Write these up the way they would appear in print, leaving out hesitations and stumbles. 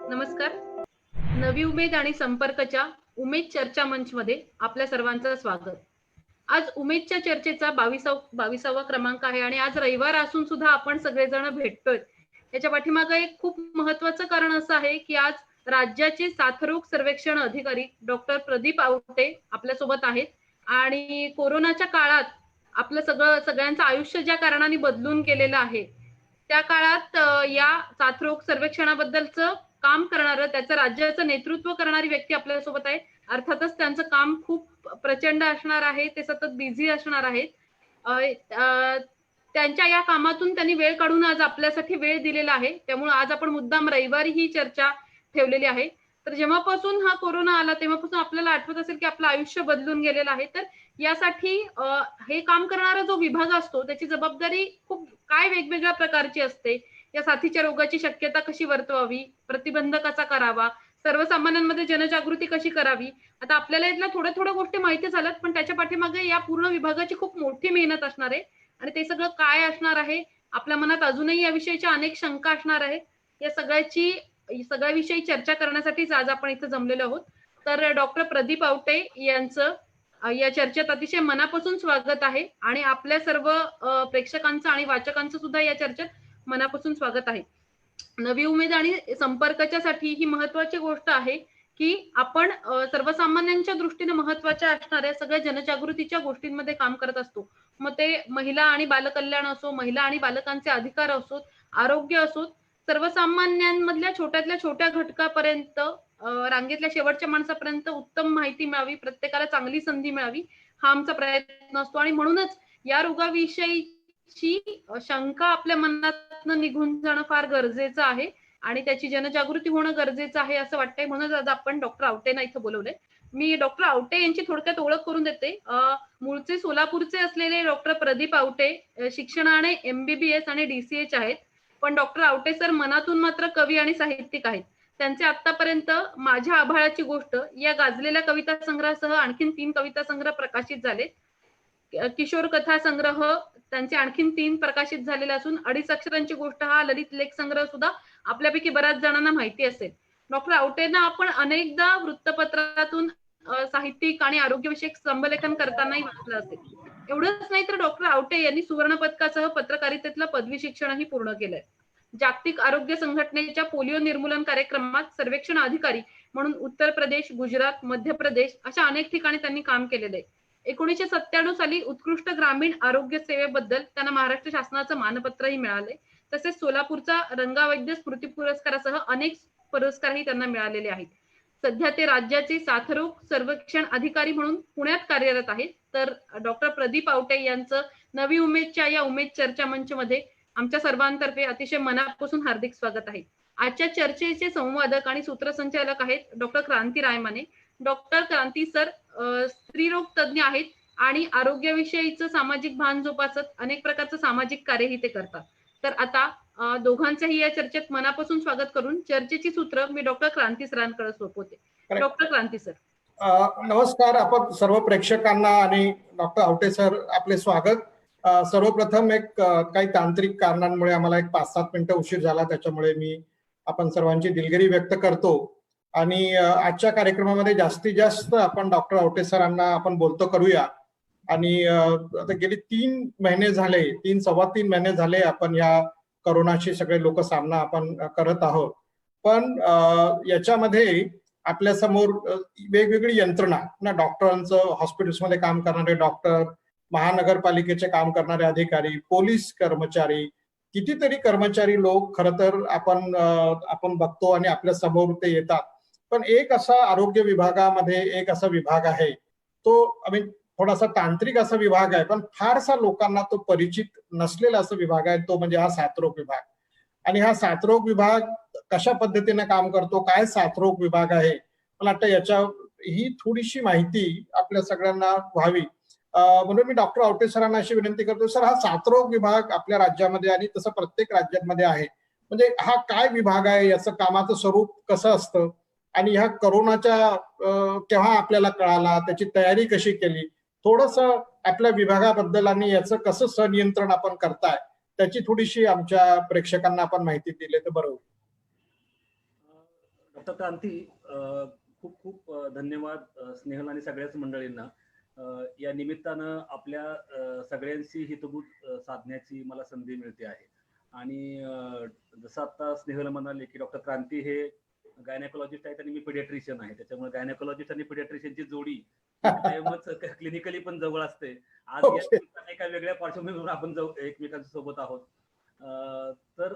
नमस्कार. नवी उमेद आणि संपर्कच्या उमेद चर्चा मंचमध्ये आपल्या सर्वांचं स्वागत. आज उमेदच्या चर्चेचा 22वा क्रमांक आहे आणि आज रविवार असून सुद्धा आपण सगळेजण भेटतोय. याच्या पाठीमागे एक खूप महत्वाचं कारण असं आहे की आज राज्याचे साथरोग सर्वेक्षण अधिकारी डॉक्टर प्रदीप आवटे आपल्यासोबत आहेत आणि कोरोनाच्या काळात आपलं सगळ्यांचं आयुष्य ज्या कारणाने बदलून गेलेलं आहे त्या काळात या साथरोग सर्वेक्षणाबद्दलचं काम करणारं त्याचं राज्याचं नेतृत्व करणारी व्यक्ती आपल्यासोबत आहे. अर्थातच त्यांचं काम खूप प्रचंड असणार आहे, ते सतत बिझी असणार आहेत. त्यांच्या या कामातून त्यांनी वेळ काढून आज आपल्यासाठी वेळ दिलेला आहे. त्यामुळे आज आपण मुद्दाम रविवारी ही चर्चा ठेवलेली आहे. तर जेव्हापासून हा कोरोना आला तेव्हापासून आपल्याला आठवत असेल की आपलं आयुष्य बदलून गेलेलं आहे. तर यासाठी हे काम करणारा जो विभाग असतो त्याची जबाबदारी खूप काय वेगवेगळ्या प्रकारची असते. या साथीच्या रोगाची शक्यता कशी वर्तवावी, प्रतिबंध कसा करावा, सर्वसामान्यांमध्ये जनजागृती कशी करावी. आता आपल्याला इथल्या थोड्या गोष्टी माहिती झाल्यात, पण त्याच्या पाठीमागे या पूर्ण विभागाची खूप मोठी मेहनत असणार आहे आणि ते सगळं काय असणार आहे, आपल्या मनात अजूनही याविषयीच्या अनेक शंका असणार आहेत. या सगळ्याविषयी चर्चा करण्यासाठीच आज आपण इथं जमलेलो आहोत. तर डॉक्टर प्रदीप आवटे यांचं या चर्चेत अतिशय मनापासून स्वागत आहे आणि आपल्या सर्व प्रेक्षकांचं आणि वाचकांचं सुद्धा या चर्चेत मनापासून स्वागत आहे. नवी उमेद आणि संपर्काच्यासाठी ही महत्वाची गोष्ट आहे की आपण सर्वसामान्यांच्या दृष्टीने महत्वाच्या असणाऱ्या सगळ्या जनजागृतीच्या गोष्टींमध्ये काम करत असतो. मग ते महिला आणि बालकल्याण असो, महिला आणि बालकांचे अधिकार असोत, आरोग्य असोत, सर्वसामान्यांमधल्या छोट्यातल्या छोट्या घटकापर्यंत रांगेतल्या शेवटच्या माणसापर्यंत उत्तम माहिती मिळावी, प्रत्येकाला चांगली संधी मिळावी हा आमचा प्रयत्न असतो आणि म्हणूनच या रोगाविषयीची शंका आपल्या मनातनं निघून जाणं फार गरजेचं आहे आणि त्याची जनजागृती होणं गरजेचं आहे असं वाटतंय. म्हणूनच आज आपण डॉक्टर आवटेंना इथं बोलवलंय. मी डॉक्टर आवटे यांची थोडक्यात ओळख करून देते. मूळचे सोलापूरचे असलेले डॉक्टर प्रदीप आवटे शिक्षणाने MBBS आणि DCH आहेत. पण डॉक्टर आवटे सर मनातून मात्र कवी आणि साहित्यिक आहेत. त्यांचे आतापर्यंत माझ्या आभाळाची गोष्ट या गाजलेल्या कविता संग्रहासह आणखीन 3 कविता संग्रह प्रकाशित झाले. किशोर कथा संग्रह त्यांचे आणखीन 3 प्रकाशित झालेले असून 2.5 अक्षरांची गोष्ट हा ललित लेख संग्रह सुद्धा आपल्यापैकी बऱ्याच जणांना माहिती असेल. डॉक्टर आवटेंना आपण अनेकदा वृत्तपत्रातून साहित्यिक आणि आरोग्यविषयक स्तंभलेखन करतानाही वाचलं असेल. एवढंच नाही तर डॉक्टर आवटे यांनी सुवर्ण पदकासह पत्रकारितेतलं पदवी शिक्षणही पूर्ण केलंय. जागतिक आरोग्य संघटनेच्या पोलिओ निर्मूलन कार्यक्रमात सर्वेक्षण अधिकारी म्हणून उत्तर प्रदेश, गुजरात, मध्य प्रदेश अशा अनेक ठिकाणी त्यांनी काम केलेलं आहे. 1997 साली उत्कृष्ट ग्रामीण आरोग्य सेवेबद्दल त्यांना महाराष्ट्र शासनाचं मानपत्रही मिळाले. तसेच सोलापूरचा रंगावैद्य स्मृती पुरस्कारासह अनेक पुरस्कारही त्यांना मिळालेले आहेत. सध्या ते राज्याचे साथरोग सर्वेक्षण अधिकारी म्हणून पुण्यात कार्यरत आहेत. तर डॉक्टर प्रदीप आवटे यांचं नवी उमेदच्या या उमेद चर्चा मंचमध्ये आमच्या सर्वांतर्फे अतिशय मनापासून हार्दिक स्वागत आहे. आजच्या चर्चेचे संवादक आणि सूत्रसंचालक आहेत डॉक्टर क्रांती रायमाने. डॉक्टर क्रांती सर स्त्रीरोग तज्ञ आहेत आणि आरोग्याविषयीचं सामाजिक भान जोपासत अनेक प्रकारचं सामाजिक कार्यही ते करतात. तर आता दोघांचंही या चर्चेत मनापासून स्वागत करून चर्चेची सूत्र मी डॉक्टर क्रांती सरांकडे सोपवते. डॉक्टर क्रांती सर. नमस्कार. आपण सर्व प्रेक्षकांना आणि डॉक्टर आवटे सर आपले स्वागत. सर्वप्रथम काही तांत्रिक कारणांमुळे आम्हाला 5-7 मिनिटं उशीर झाला, त्याच्यामुळे मी आपण सर्वांची दिलगिरी व्यक्त करतो आणि आजच्या कार्यक्रमामध्ये जास्तीत जास्त आपण डॉक्टर आवटे सरांना आपण बोलतो करूया. आणि आता गेली 3 महिने झाले, 3-3.25 महिने झाले आपण या करोनाशी सगळे लोक सामना आपण करत आहोत. पण याच्यामध्ये आपल्या समोर वेगवेगळी यंत्रणा ना, डॉक्टरांचं, हॉस्पिटल्समध्ये काम करणारे डॉक्टर, महानगरपालिकेचे काम करणारे अधिकारी, पोलीस कर्मचारी, कितीतरी कर्मचारी लोक खरं तर आपण बघतो आणि आपल्या समोर ते येतात. पण एक असा आरोग्य विभागामध्ये एक असा विभाग आहे, तो थोडासा तांत्रिक असा विभाग आहे, पण फारसा लोकांना तो परिचित नसलेला असा विभाग आहे, तो म्हणजे हा साथरोग विभाग. आणि हा साथरोग विभाग कशा पद्धतीने काम करतो, काय साथरोग विभाग आहे, मला वाटतं याच्या ही थोडीशी माहिती आपल्या सगळ्यांना व्हावी. म्हणून मी डॉक्टर आवटे सरांना अशी विनंती करतो, सर हा साथरोग विभाग आपल्या राज्यामध्ये आणि तसं प्रत्येक राज्यामध्ये आहे, म्हणजे हा काय विभाग आहे, याचं कामाचं स्वरूप कसं असतं आणि ह्या करोनाच्या केव्हा आपल्याला कळाला, त्याची तयारी कशी केली, थोडस आपल्या विभागाबद्दल आणि याचं कसं संनियंत्रण आपण करताय त्याची थोडीशी आमच्या प्रेक्षकांना आपण माहिती दिली तर बरं होईल. डॉक्टर क्रांती, खूप खूप धन्यवाद स्नेहल आणि सगळ्याच मंडळींना. या निमित्तानं आपल्या सगळ्यांशी हितगुज साधण्याची मला संधी मिळते आहे. आणि जसं आता स्नेहल म्हणाले की डॉक्टर क्रांती हे गायनेकोलॉजिस्ट आहेत आणि मी पिडियाट्रिशियन आहे, त्याच्यामुळे गायनेकोलॉजिस्ट आणि पिडियाट्रिशियनची जोडी कायमच क्लिनिकली पण जवळ असते. आज या निमित्ताने एका वेगळ्या पार्श्वभूमीवर आपण एकमेकांच्या सोबत आहोत. तर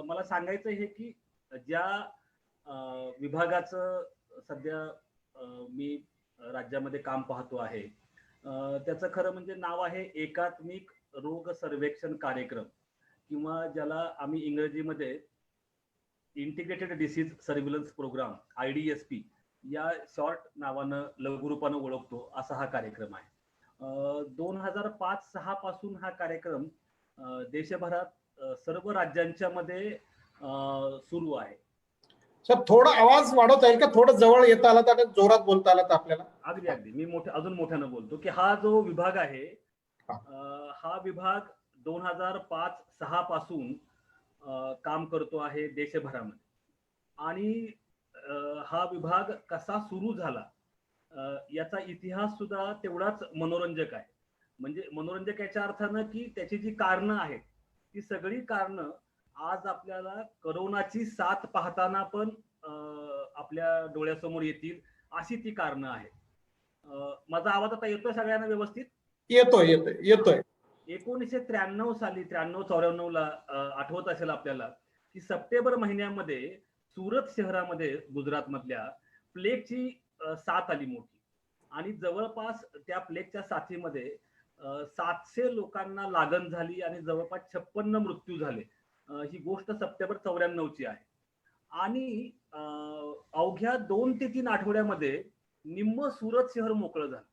मला सांगायचं हे की ज्या विभागाचं सध्या मी राज्यामध्ये काम पाहतो आहे, त्याचं खरं म्हणजे नाव आहे एकात्मिक रोग सर्वेक्षण कार्यक्रम, किंवा ज्याला आम्ही इंग्रजीमध्ये integrated disease surveillance programme IDSP या शॉर्ट नावानं लघुरूपानं ओळखतो, असा हा कार्यक्रम आहे. 2005-06 पासून हा कार्यक्रम देशभरात सर्व राज्यांच्या मध्ये सुरू आहे. सर थोडा आवाज वाढवता येईल का? थोडं जवळ येता आलं तर जोरात बोलता आलं तर आपल्याला. अगदी अगदी मी अजून मोठ्यानं बोलतो की हा जो विभाग आहे, हा विभाग 2005-06 पासून काम करतो आहे देशभरामध्ये. आणि हा विभाग कसा सुरू झाला याचा इतिहास सुद्धा तेवढाच मनोरंजक आहे. म्हणजे मनोरंजक याच्या अर्थानं की त्याची जी कारणं आहेत ती सगळी कारणं आज आपल्याला करोनाची साथ पाहताना पण आपल्या डोळ्यासमोर येतील, अशी ती कारणं आहेत. माझा आवाज आता येतोय सगळ्यांना व्यवस्थित? येतोय. 1993 साली 93-94 ला आठवत असेल आपल्याला की सप्टेंबर महिन्यामध्ये सुरत शहरामध्ये गुजरात मधल्या प्लेगची साथ आली मोठी, आणि जवळपास त्या प्लेगच्या साथीमध्ये 700 लोकांना लागण झाली आणि जवळपास 56 मृत्यू झाले. ही गोष्ट सप्टेंबर 94 ची आहे. आणि अवघ्या 2 ते 3 आठवड्यामध्ये निम्म सुरत शहर मोकळं झालं.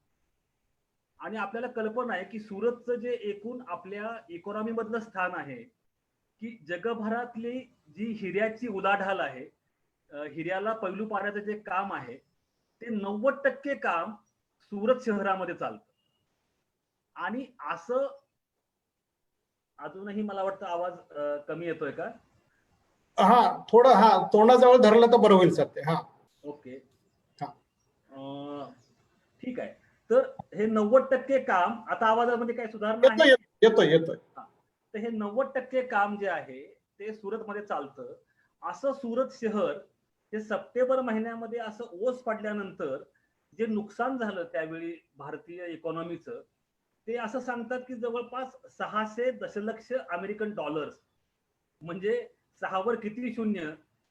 आणि आपल्याला कल्पना आहे की सुरतचं जे एकूण आपल्या इकॉनॉमी मधलं स्थान आहे, की जगभरातली जी हिऱ्याची उलाढाल आहे, हिऱ्याला पैलू पाडण्याचं जे काम आहे, ते 90% काम सुरत शहरामध्ये चालतं. आणि असं अजूनही मला वाटतं आवाज कमी येतोय का? थोडं तोंडाजवळ धरलं तर बरं होईल सर ते. ओके, ठीक आहे. तर हे 90% काम, आता आवाजामध्ये काय सुधारणा आहे? येतोय. तर हे 90% काम जे आहे ते सुरतमध्ये चालतं. असं सुरत शहर हे सप्टेंबर महिन्यामध्ये असं ओस पडल्यानंतर जे नुकसान झालं त्यावेळी भारतीय इकॉनॉमीचं, ते असं सांगतात की जवळपास 600 दशलक्ष अमेरिकन डॉलर्स, म्हणजे 6 वर किती शून्य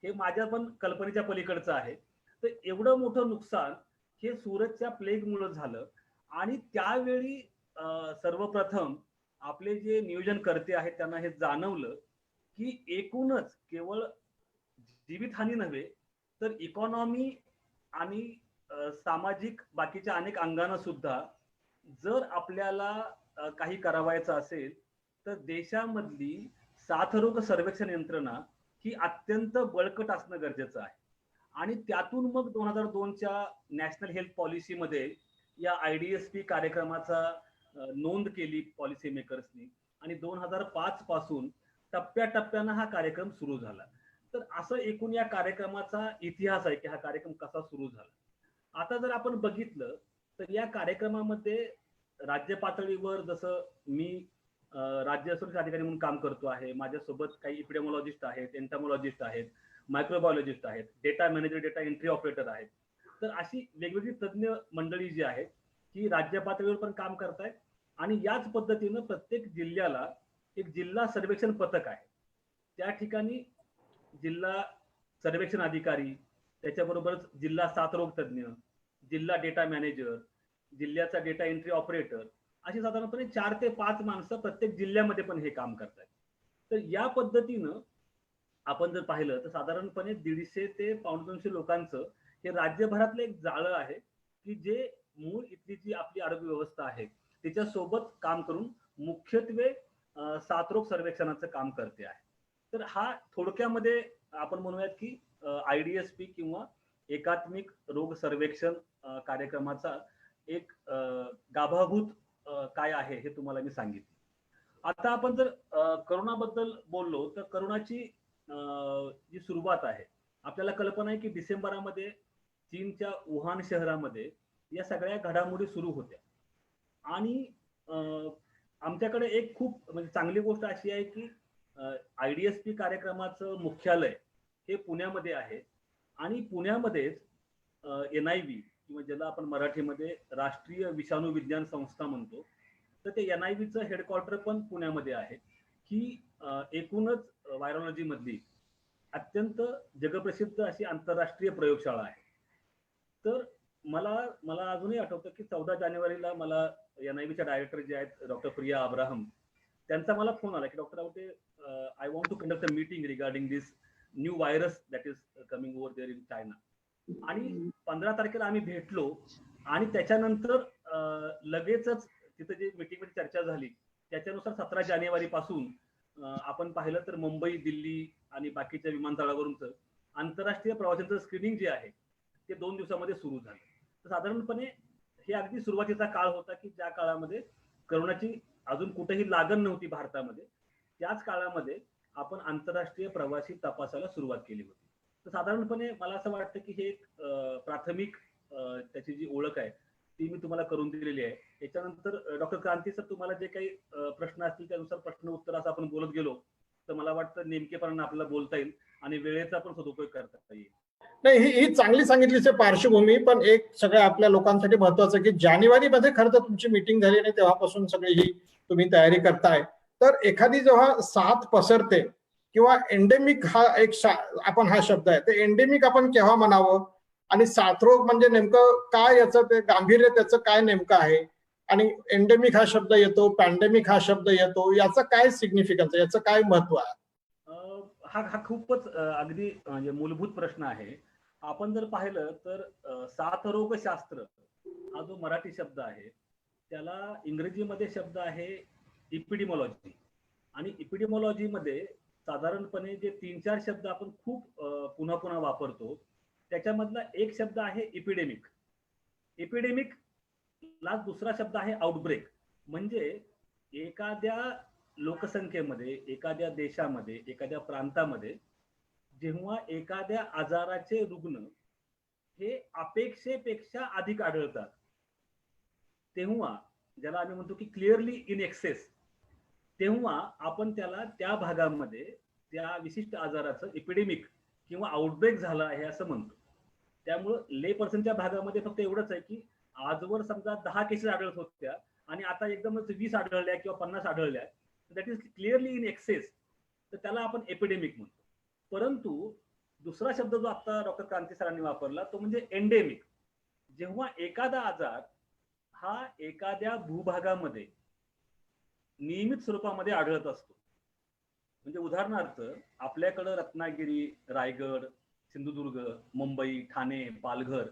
हे माझ्या पण कल्पनेच्या पलीकडचं आहे. तर एवढं मोठं नुकसान हे सुरतच्या प्लेगमुळे झालं. आणि त्यावेळी सर्वप्रथम आपले जे नियोजनकर्ते आहेत त्यांना हे जाणवलं की एकूणच केवळ जीवितहानी नव्हे तर इकॉनॉमी आणि सामाजिक बाकीच्या अनेक अंगांना सुद्धा जर आपल्याला काही करावायचं असेल तर देशामधली साथरोग सर्वेक्षण यंत्रणा ही अत्यंत बळकट असणं गरजेचं आहे. आणि त्यातून मग 2002च्या नॅशनल हेल्थ पॉलिसीमध्ये या IDSP कार्यक्रमाचा नोंद केली पॉलिसी मेकर्सनी, आणि 2005 पासून टप्प्याटप्प्यानं हा कार्यक्रम सुरू झाला. तर असं एकूण या कार्यक्रमाचा इतिहास आहे की हा कार्यक्रम कसा सुरू झाला. आता जर आपण बघितलं तर या कार्यक्रमामध्ये राज्य पातळीवर जसं मी राज्य सुरक्षा अधिकारी म्हणून काम करतो आहे, माझ्यासोबत काही इपिडेमॉलॉजिस्ट आहेत, एंटामॉलॉजिस्ट आहेत, मायक्रोबायोलॉजिस्ट आहेत, data manager, data entry operator आहेत. तर अशी वेगवेगळी तज्ज्ञ मंडळी जी आहेत ती राज्य पातळीवर पण काम करतायत. आणि याच पद्धतीनं प्रत्येक जिल्ह्याला एक जिल्हा सर्वेक्षण पथक आहे. त्या ठिकाणी जिल्हा सर्वेक्षण अधिकारी, त्याच्याबरोबरच जिल्हा साथरोग तज्ज्ञ, जिल्हा डेटा मॅनेजर, जिल्ह्याचा डेटा एंट्री ऑपरेटर, अशी साधारणपणे 4 ते 5 माणसं प्रत्येक जिल्ह्यामध्ये पण हे काम करतात. तर या पद्धतीनं आपण जर पाहिलं तर साधारणपणे 150 ते 250 लोकांचं हे राज्यभरातलं एक जाळं आहे की जे मूळ इथली जी आपली आरोग्य व्यवस्था आहे त्याच्यासोबत काम करून मुख्यत्वे साथरोग सर्वेक्षणाचं काम करते आहे. तर हा थोडक्यामध्ये आपण म्हणूयात की IDSP किंवा एकात्मिक रोग सर्वेक्षण कार्यक्रमाचा एक गाभाभूत काय आहे हे तुम्हाला मी सांगितलं. आता आपण जर करोनाबद्दल बोललो तर करोनाची जी सुरुवात आहे, आपल्याला कल्पना आहे की डिसेंबरामध्ये चीनच्या वुहान शहरामध्ये या सगळ्या घडामोडी सुरू होत्या. आणि आमच्याकडे एक खूप म्हणजे चांगली गोष्ट अशी आहे की IDSP कार्यक्रमाचं मुख्यालय हे पुण्यामध्ये आहे आणि पुण्यामध्येच NIV किंवा ज्याला आपण मराठीमध्ये राष्ट्रीय विषाणू विज्ञान संस्था म्हणतो, तर ते NIVचं हेडक्वार्टर पण पुण्यामध्ये आहे. ही एकूणच व्हायरॉलॉजी मधली अत्यंत जगप्रसिद्ध अशी आंतरराष्ट्रीय प्रयोगशाळा आहे. तर मला मला अजूनही आठवतं की 14 जानेवारीला मला NIVच्या डायरेक्टर जे आहेत डॉक्टर प्रिया अब्राहम, त्यांचा मला फोन आला की doctor Awate, I want to conduct a meeting regarding this new virus that is coming over there in China. आणि 15 तारखेला आम्ही भेटलो आणि त्याच्यानंतर लगेचच तिथे जी मीटिंगमध्ये चर्चा झाली त्याच्यानुसार 17 जानेवारी पासून आपण पाहिलं तर मुंबई, दिल्ली आणि बाकीच्या विमानतळावरूनच आंतरराष्ट्रीय प्रवाशांचं स्क्रीनिंग जे आहे ते 2 दिवसामध्ये सुरू झालं. तर साधारणपणे हे अगदी सुरुवातीचा काळ होता की ज्या काळामध्ये करोनाची अजून कुठेही लागण नव्हती भारतामध्ये. त्याच काळामध्ये आपण आंतरराष्ट्रीय प्रवासी तपासायला सुरुवात केली होती. तर साधारणपणे मला असं वाटतं की हे एक प्राथमिक त्याची जी ओळख आहे ती मी तुम्हाला करून दिलेली आहे. याच्यानंतर डॉक्टर क्रांती सर, तुम्हाला जे काही प्रश्न असतील त्यानुसार प्रश्न उत्तर असं आपण बोलत गेलो तर मला वाटतं नेमकेपणाने आपल्याला बोलता येईल आणि वेळेचा पण सदुपयोग करता येईल. नाही, ही चांगली सांगितलीच आहे पार्श्वभूमी, पण एक सगळ्या आपल्या लोकांसाठी महत्वाचं की जानेवारीमध्ये खरं तर तुमची मीटिंग झाली आणि तेव्हापासून सगळी ही तुम्ही तयारी करताय. तर एखादी जेव्हा साथ पसरते किंवा एंडेमिक हा एक आपण हा शब्द आहे, ते एंडेमिक आपण केव्हा म्हणावं आणि साथरोग म्हणजे नेमकं काय, याचं ते गांभीर्य त्याचं काय नेमकं आहे, आणि एंडेमिक हा शब्द येतो, पॅन्डेमिक हा शब्द येतो, याचं काय सिग्निफिकन्स आहे, याचं काय महत्व आहे? हा खूपच अगदी म्हणजे मूलभूत प्रश्न आहे. आपण जर पाहिलं तर साथरोगशास्त्र हा जो मराठी शब्द आहे त्याला इंग्रजीमध्ये शब्द आहे इपिडिमॉलॉजी. आणि इपिडिमॉलॉजी मध्ये साधारणपणे जे 3-4 शब्द आपण खूप पुन्हा पुन्हा वापरतो त्याच्यामधला एक शब्द आहे इपिडेमिक. इपिडेमिक ला दुसरा शब्द आहे आउटब्रेक. म्हणजे एखाद्या लोकसंख्येमध्ये, एखाद्या देशामध्ये, एखाद्या प्रांतामध्ये जेव्हा एखाद्या आजाराचे रुग्ण हे अपेक्षेपेक्षा अधिक आढळतात तेव्हा, ज्याला आम्ही म्हणतो की क्लिअरली इन एक्सेस, तेव्हा आपण त्याला त्या भागामध्ये त्या विशिष्ट आजाराचं एपिडेमिक किंवा आउटब्रेक झालं आहे असं म्हणतो. त्यामुळं ले पर्सनच्या भागामध्ये फक्त एवढंच आहे की आजवर समजा 10 केसेस आढळत होत्या आणि आता एकदमच 20 आढळल्या किंवा 50 आढळल्या, that is clearly in excess, तर त्याला आपण एपिडेमिक म्हणतो. परंतु दुसरा शब्द जो आता डॉक्टर क्रांती सरांनी वापरला तो म्हणजे एंडेमिक. जेव्हा एखादा आजार हा एखाद्या भूभागामध्ये नियमित स्वरूपामध्ये आढळत असतो. म्हणजे उदाहरणार्थ आपल्याकडं रत्नागिरी, रायगड, सिंधुदुर्ग, मुंबई, ठाणे, पालघर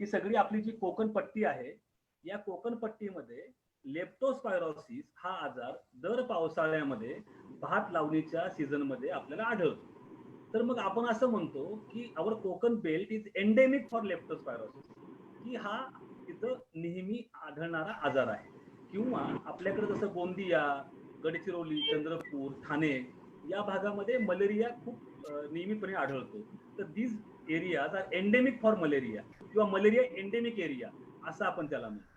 ही सगळी आपली जी कोकण पट्टी आहे, या कोकण पट्टीमध्ये लेप्टोस्पायरोसिस हा आजार दर पावसाळ्यामध्ये भात लावणीच्या सीझन मध्ये आपल्याला आढळतो. तर मग आपण असं म्हणतो की our Konkan belt is endemic for leptospirosis, की हा तिथं नेहमी आढळणारा आजार आहे. किंवा आपल्याकडे जसं गोंदिया, गडचिरोली, चंद्रपूर, ठाणे या भागामध्ये मलेरिया खूप नियमितपणे आढळतो. तर these areas are endemic for malaria किंवा मलेरिया एंडेमिक एरिया असं आपण त्याला म्हणतो.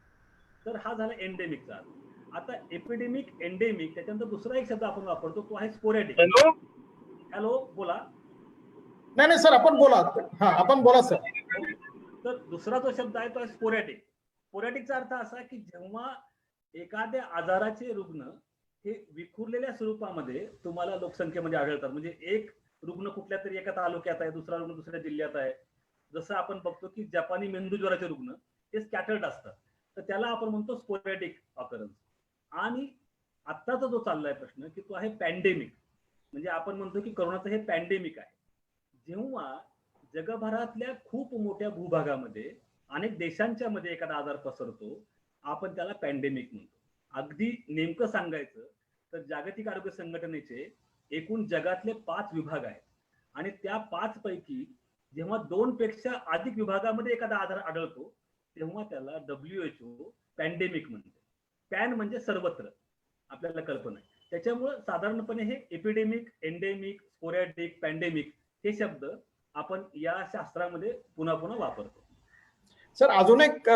तर हा झाला एंडेमिकचा. आता एपिडेमिक, एंडेमिक, त्याच्यानंतर दुसरा एक शब्द आपण वापरतो तो आहे स्पोरॅडिक. हॅलो, बोला. नाही सर, आपण बोला. हा, आपण बोला सर. तर दुसरा जो शब्द आहे तो आहे स्पोरॅडिक. स्पोरॅडिकचा अर्थ असा की जेव्हा एखाद्या आजाराचे रुग्ण हे विखुरलेल्या स्वरूपामध्ये तुम्हाला लोकसंख्येमध्ये आढळतात. म्हणजे एक रुग्ण कुठल्या तरी एका तालुक्यात आहे, दुसरा रुग्ण दुसऱ्या जिल्ह्यात आहे. जसं आपण बघतो की जपानी मेंदूज्वराचे रुग्ण ते स्कॅटर्ड असतात, तर त्याला आपण म्हणतो स्पोरॅडिक ऑकरन्स. आणि आत्ताचा जो चाललाय प्रश्न की तो आहे पॅन्डेमिक. म्हणजे आपण म्हणतो की करोनाचं हे पॅन्डेमिक आहे. जेव्हा जगभरातल्या खूप मोठ्या भूभागामध्ये अनेक देशांच्या मध्ये एखादा आजार पसरतो, आपण त्याला पॅन्डेमिक म्हणतो. अगदी नेमकं सांगायचं तर जागतिक आरोग्य संघटनेचे एकूण जगातले 5 विभाग आहेत आणि त्या 5 पैकी जेव्हा 2 पेक्षा अधिक विभागामध्ये एखादा आजार आढळतो तेव्हा त्याला WHO पॅन्डेमिक म्हणते. पॅन म्हणजे सर्वत्र, आपल्याला कल्पना आहे. त्याच्यामुळं साधारणपणे हे एपिडेमिक, एंडेमिक, स्पोरॅडिक, पॅन्डेमिक हे शब्द आपण या शास्त्रामध्ये पुन्हा पुन्हा वापरतो. सर अजून एक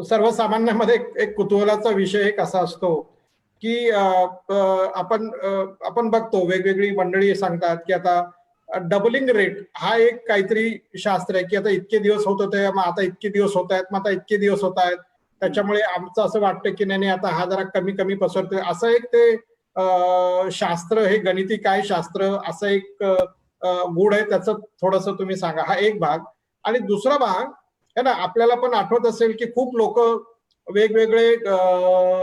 सर्वसामान्यामध्ये एक कुतूहलाचा विषय एक असा असतो की आपण बघतो वेगवेगळी मंडळी सांगतात की आता डबलिंग रेट हा एक काहीतरी शास्त्र आहे की आता इतके दिवस होत होते मग आता इतके दिवस होत आहेत, मग आता इतके दिवस होत आहेत, त्याच्यामुळे आमचं असं वाटतं की नाही आता हा जरा कमी कमी पसरतोय, असं एक ते शास्त्र, हे गणिती काय शास्त्र असं एक गुढ आहे, त्याचं थोडस तुम्ही सांगा. हा एक भाग. आणि दुसरा भाग है ना, आपल्याला पण आठवत असेल की खूप लोक वेगवेगळे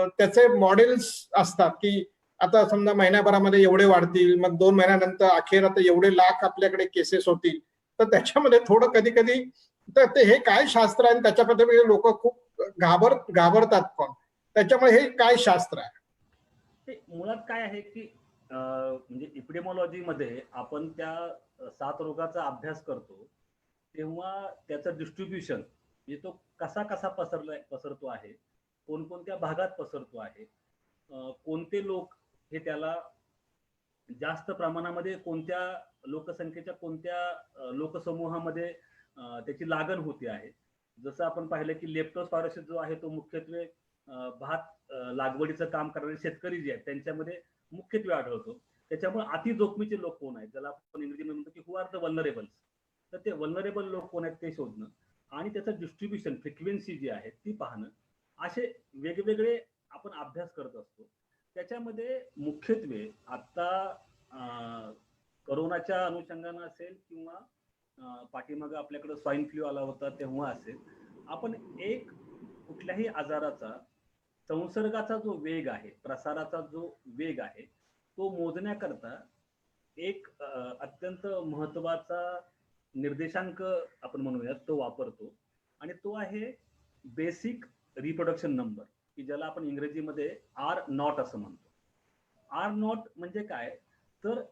त्याचे मॉडेल्स असतात की आता समजा महिन्याभरामध्ये एवढे वाढतील, मग 2 महिन्यानंतर अखेर आता एवढे लाख आपल्याकडे केसेस होतील. तर त्याच्यामध्ये थोडं कधी कधी तर ते हे काय शास्त्र आहे, त्याच्याबद्दल लोक खूप घाबरतात पण. त्याच्यामुळे हे काय शास्त्र आहे? ते मुळात काय आहे की म्हणजे एपिडेमॉलॉजी मध्ये आपण त्या 7 रोगाचा अभ्यास करतो तेव्हा त्याचं डिस्ट्रीब्युशन म्हणजे तो कसा कसा पसरतो आहे, कोणकोणत्या भागात पसरतो आहे, कोणते लोक हे त्याला जास्त प्रमाणामध्ये कोणत्या लोकसंख्येच्या कोणत्या लोकसमूहामध्ये त्याची लागण होते आहे. जसं आपण पाहिलं की लेप्टोस्पायरोसिस जो आहे तो मुख्यत्वे भात लागवडीचं काम करणारे शेतकरी जे आहेत त्यांच्यामध्ये मुख्यत्वे आढळतो. त्याच्यामुळे अति जोखमीचे लोक कोण आहेत, ज्याला आपण इंग्रजीमध्ये म्हणतो की हु आर द वल्नरेबल्स, तर ते वल्नरेबल लोक कोण आहेत ते शोधणं आणि त्याचं डिस्ट्रीब्युशन फ्रिक्वेन्सी जी आहे ती पाहणं, असे वेगवेगळे आपण अभ्यास करत असतो. त्याच्यामध्ये मुख्यत्वे आता करोनाच्या अनुषंगानं असेल किंवा पाठीमागं आपल्याकडे स्वाईन फ्लू आला होता तेव्हा असेल, आपण एक कुठल्याही आजाराचा संसर्गाचा जो वेग आहे, प्रसाराचा जो वेग आहे, तो मोजण्याकरता एक अत्यंत महत्वाचा निर्देशांक आपण म्हणूयात तो वापरतो आणि तो आहे बेसिक रिप्रोडक्शन नंबर, की ज्याला आपण इंग्रजीमध्ये R0 असं म्हणतो. R0 म्हणजे काय, तर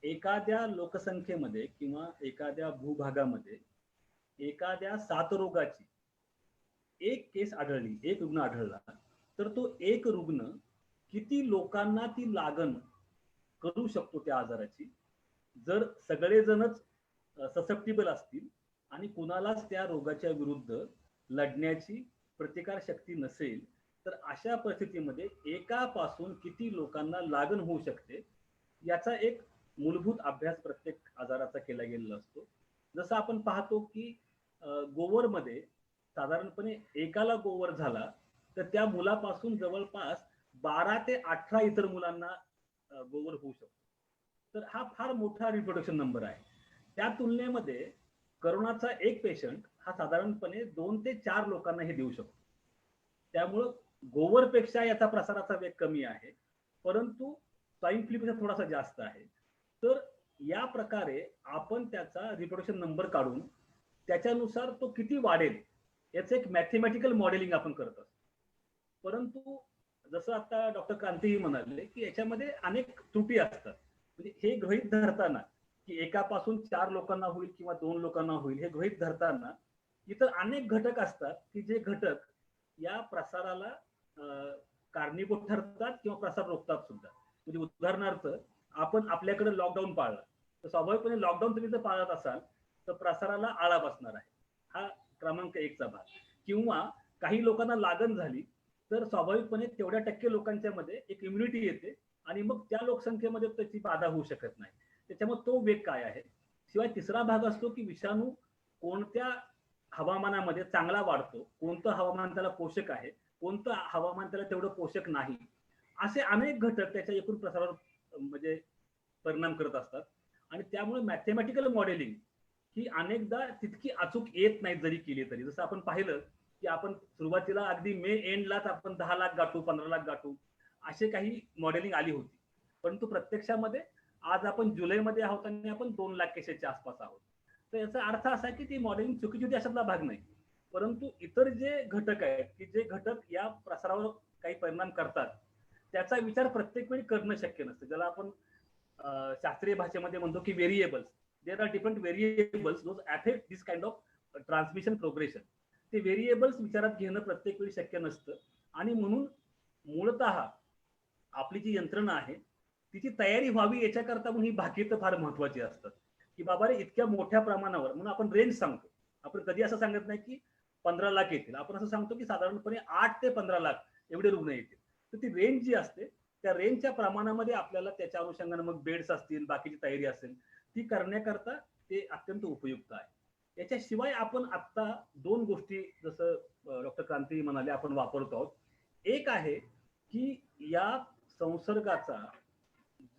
एखाद्या लोकसंख्येमध्ये किंवा एखाद्या भूभागामध्ये एखाद्या साथरोगाची एक केस आढळली, एक रुग्ण आढळला, तर तो एक रुग्ण किती लोकांना ती लागण करू शकतो त्या आजाराची, जर सगळेजणच ससेप्टिबल असतील आणि कुणालाच त्या रोगाच्या विरुद्ध लढण्याची प्रतिकार शक्ती नसेल, तर अशा परिस्थितीमध्ये एकापासून किती लोकांना लागण होऊ शकते याचा एक मूलभूत अभ्यास प्रत्येक आजाराचा केला गेलेला असतो. जसं आपण पाहतो की गोवरमध्ये साधारणपणे एकाला गोवर झाला तर त्या मुलापासून जवळपास 12 ते 18 इतर मुलांना गोवर होऊ शकतो. तर हा फार मोठा रिप्रोडक्शन नंबर आहे. त्या तुलनेमध्ये करोनाचा एक पेशंट हा साधारणपणे 2 ते 4 लोकांना हे देऊ शकतो. त्यामुळं गोवरपेक्षा याचा प्रसाराचा वेग कमी आहे, परंतु स्वाईन फ्लूपेक्षा थोडासा जास्त आहे. तर या प्रकारे आपण त्याचा रिप्रोडक्शन नंबर काढून त्याच्यानुसार तो किती वाढेल याचं एक मॅथमॅटिकल मॉडेलिंग आपण करत असतो. परंतु जसं आता डॉक्टर क्रांती म्हणाले की याच्यामध्ये अनेक त्रुटी असतात. म्हणजे हे गृहीत धरताना की एकापासून 4 लोकांना होईल किंवा 2 लोकांना होईल, हे गृहीत धरताना इतर अनेक घटक असतात की जे घटक या प्रसाराला कारणीभूत ठरतात किंवा प्रसार रोखतात सुद्धा. म्हणजे उदाहरणार्थ आपण आपल्याकडे लॉकडाऊन पाळला तर स्वाभाविकपणे लॉकडाऊन तुम्ही जर पाळत असाल तर प्रसाराला आळा बसणार आहे. हा क्रमांक 1चा भाग. किंवा काही लोकांना लागण झाली तर स्वाभाविकपणे तेवढ्या टक्के लोकांच्या मध्ये एक इम्युनिटी येते आणि मग त्या लोकसंख्येमध्ये त्याची बाधा होऊ शकत नाही. त्याच्यामुळे तो वेग काय आहे. शिवाय तिसरा भाग असतो की विषाणू कोणत्या हवामानामध्ये चांगला वाढतो, कोणतं हवामान त्याला पोषक आहे, कोणतं हवामान त्याला तेवढं पोषक नाही, असे अनेक घटक त्याच्या एकूण प्रसारावर म्हणजे परिणाम करत असतात. आणि त्यामुळे मॅथमॅटिकल मॉडेलिंग ही अनेकदा तितकी अचूक येत नाही जरी केली तरी. जसं आपण पाहिलं की आपण सुरुवातीला अगदी मे एंडलाच आपण 10 लाख गाठू, 15 लाख गाठू असे काही मॉडेलिंग आली होती. परंतु प्रत्यक्षामध्ये आज आपण जुलैमध्ये आहोत आणि आपण 2 लाख केसेसच्या आसपास आहोत. तर याचा अर्थ असा की ती मॉडेलिंग चुकीची होती अशातला भाग नाही. परंतु इतर जे घटक आहेत की जे घटक या प्रसारावर काही परिणाम करतात त्याचा विचार प्रत्येक वेळी करणं शक्य नसतं. ज्याला आपण शास्त्रीय भाषेमध्ये म्हणतो की variables, there are different variables those affect this kind of transmission progression. ते व्हेरिएबल्स विचारात घेणं प्रत्येक वेळी शक्य नसतं आणि म्हणून मूलतः आपली जी यंत्रणा आहे तिची तयारी व्हावी याच्याकरता म्हणून ही भाकीतं फार महत्वाची असतात, की बाबा रे इतक्या मोठ्या प्रमाणावर म्हणून आपण रेंज सांगतो. आपण कधी असं सांगत नाही की 15 लाख येतील, आपण असं सांगतो की साधारणपणे 8 ते 15 लाख एवढे रुग्ण येतील. तर ती रेंज जी असते त्या रेंजच्या प्रमाणामध्ये आपल्याला त्याच्या अनुषंगाने मग बेड्स असतील, बाकीची तयारी असेल, ती करण्याकरता ते अत्यंत उपयुक्त आहे. याच्याशिवाय आपण आता 2 गोष्टी जसं डॉक्टर क्रांती म्हणाले आपण वापरतो आहोत. एक आहे की या संसर्गाचा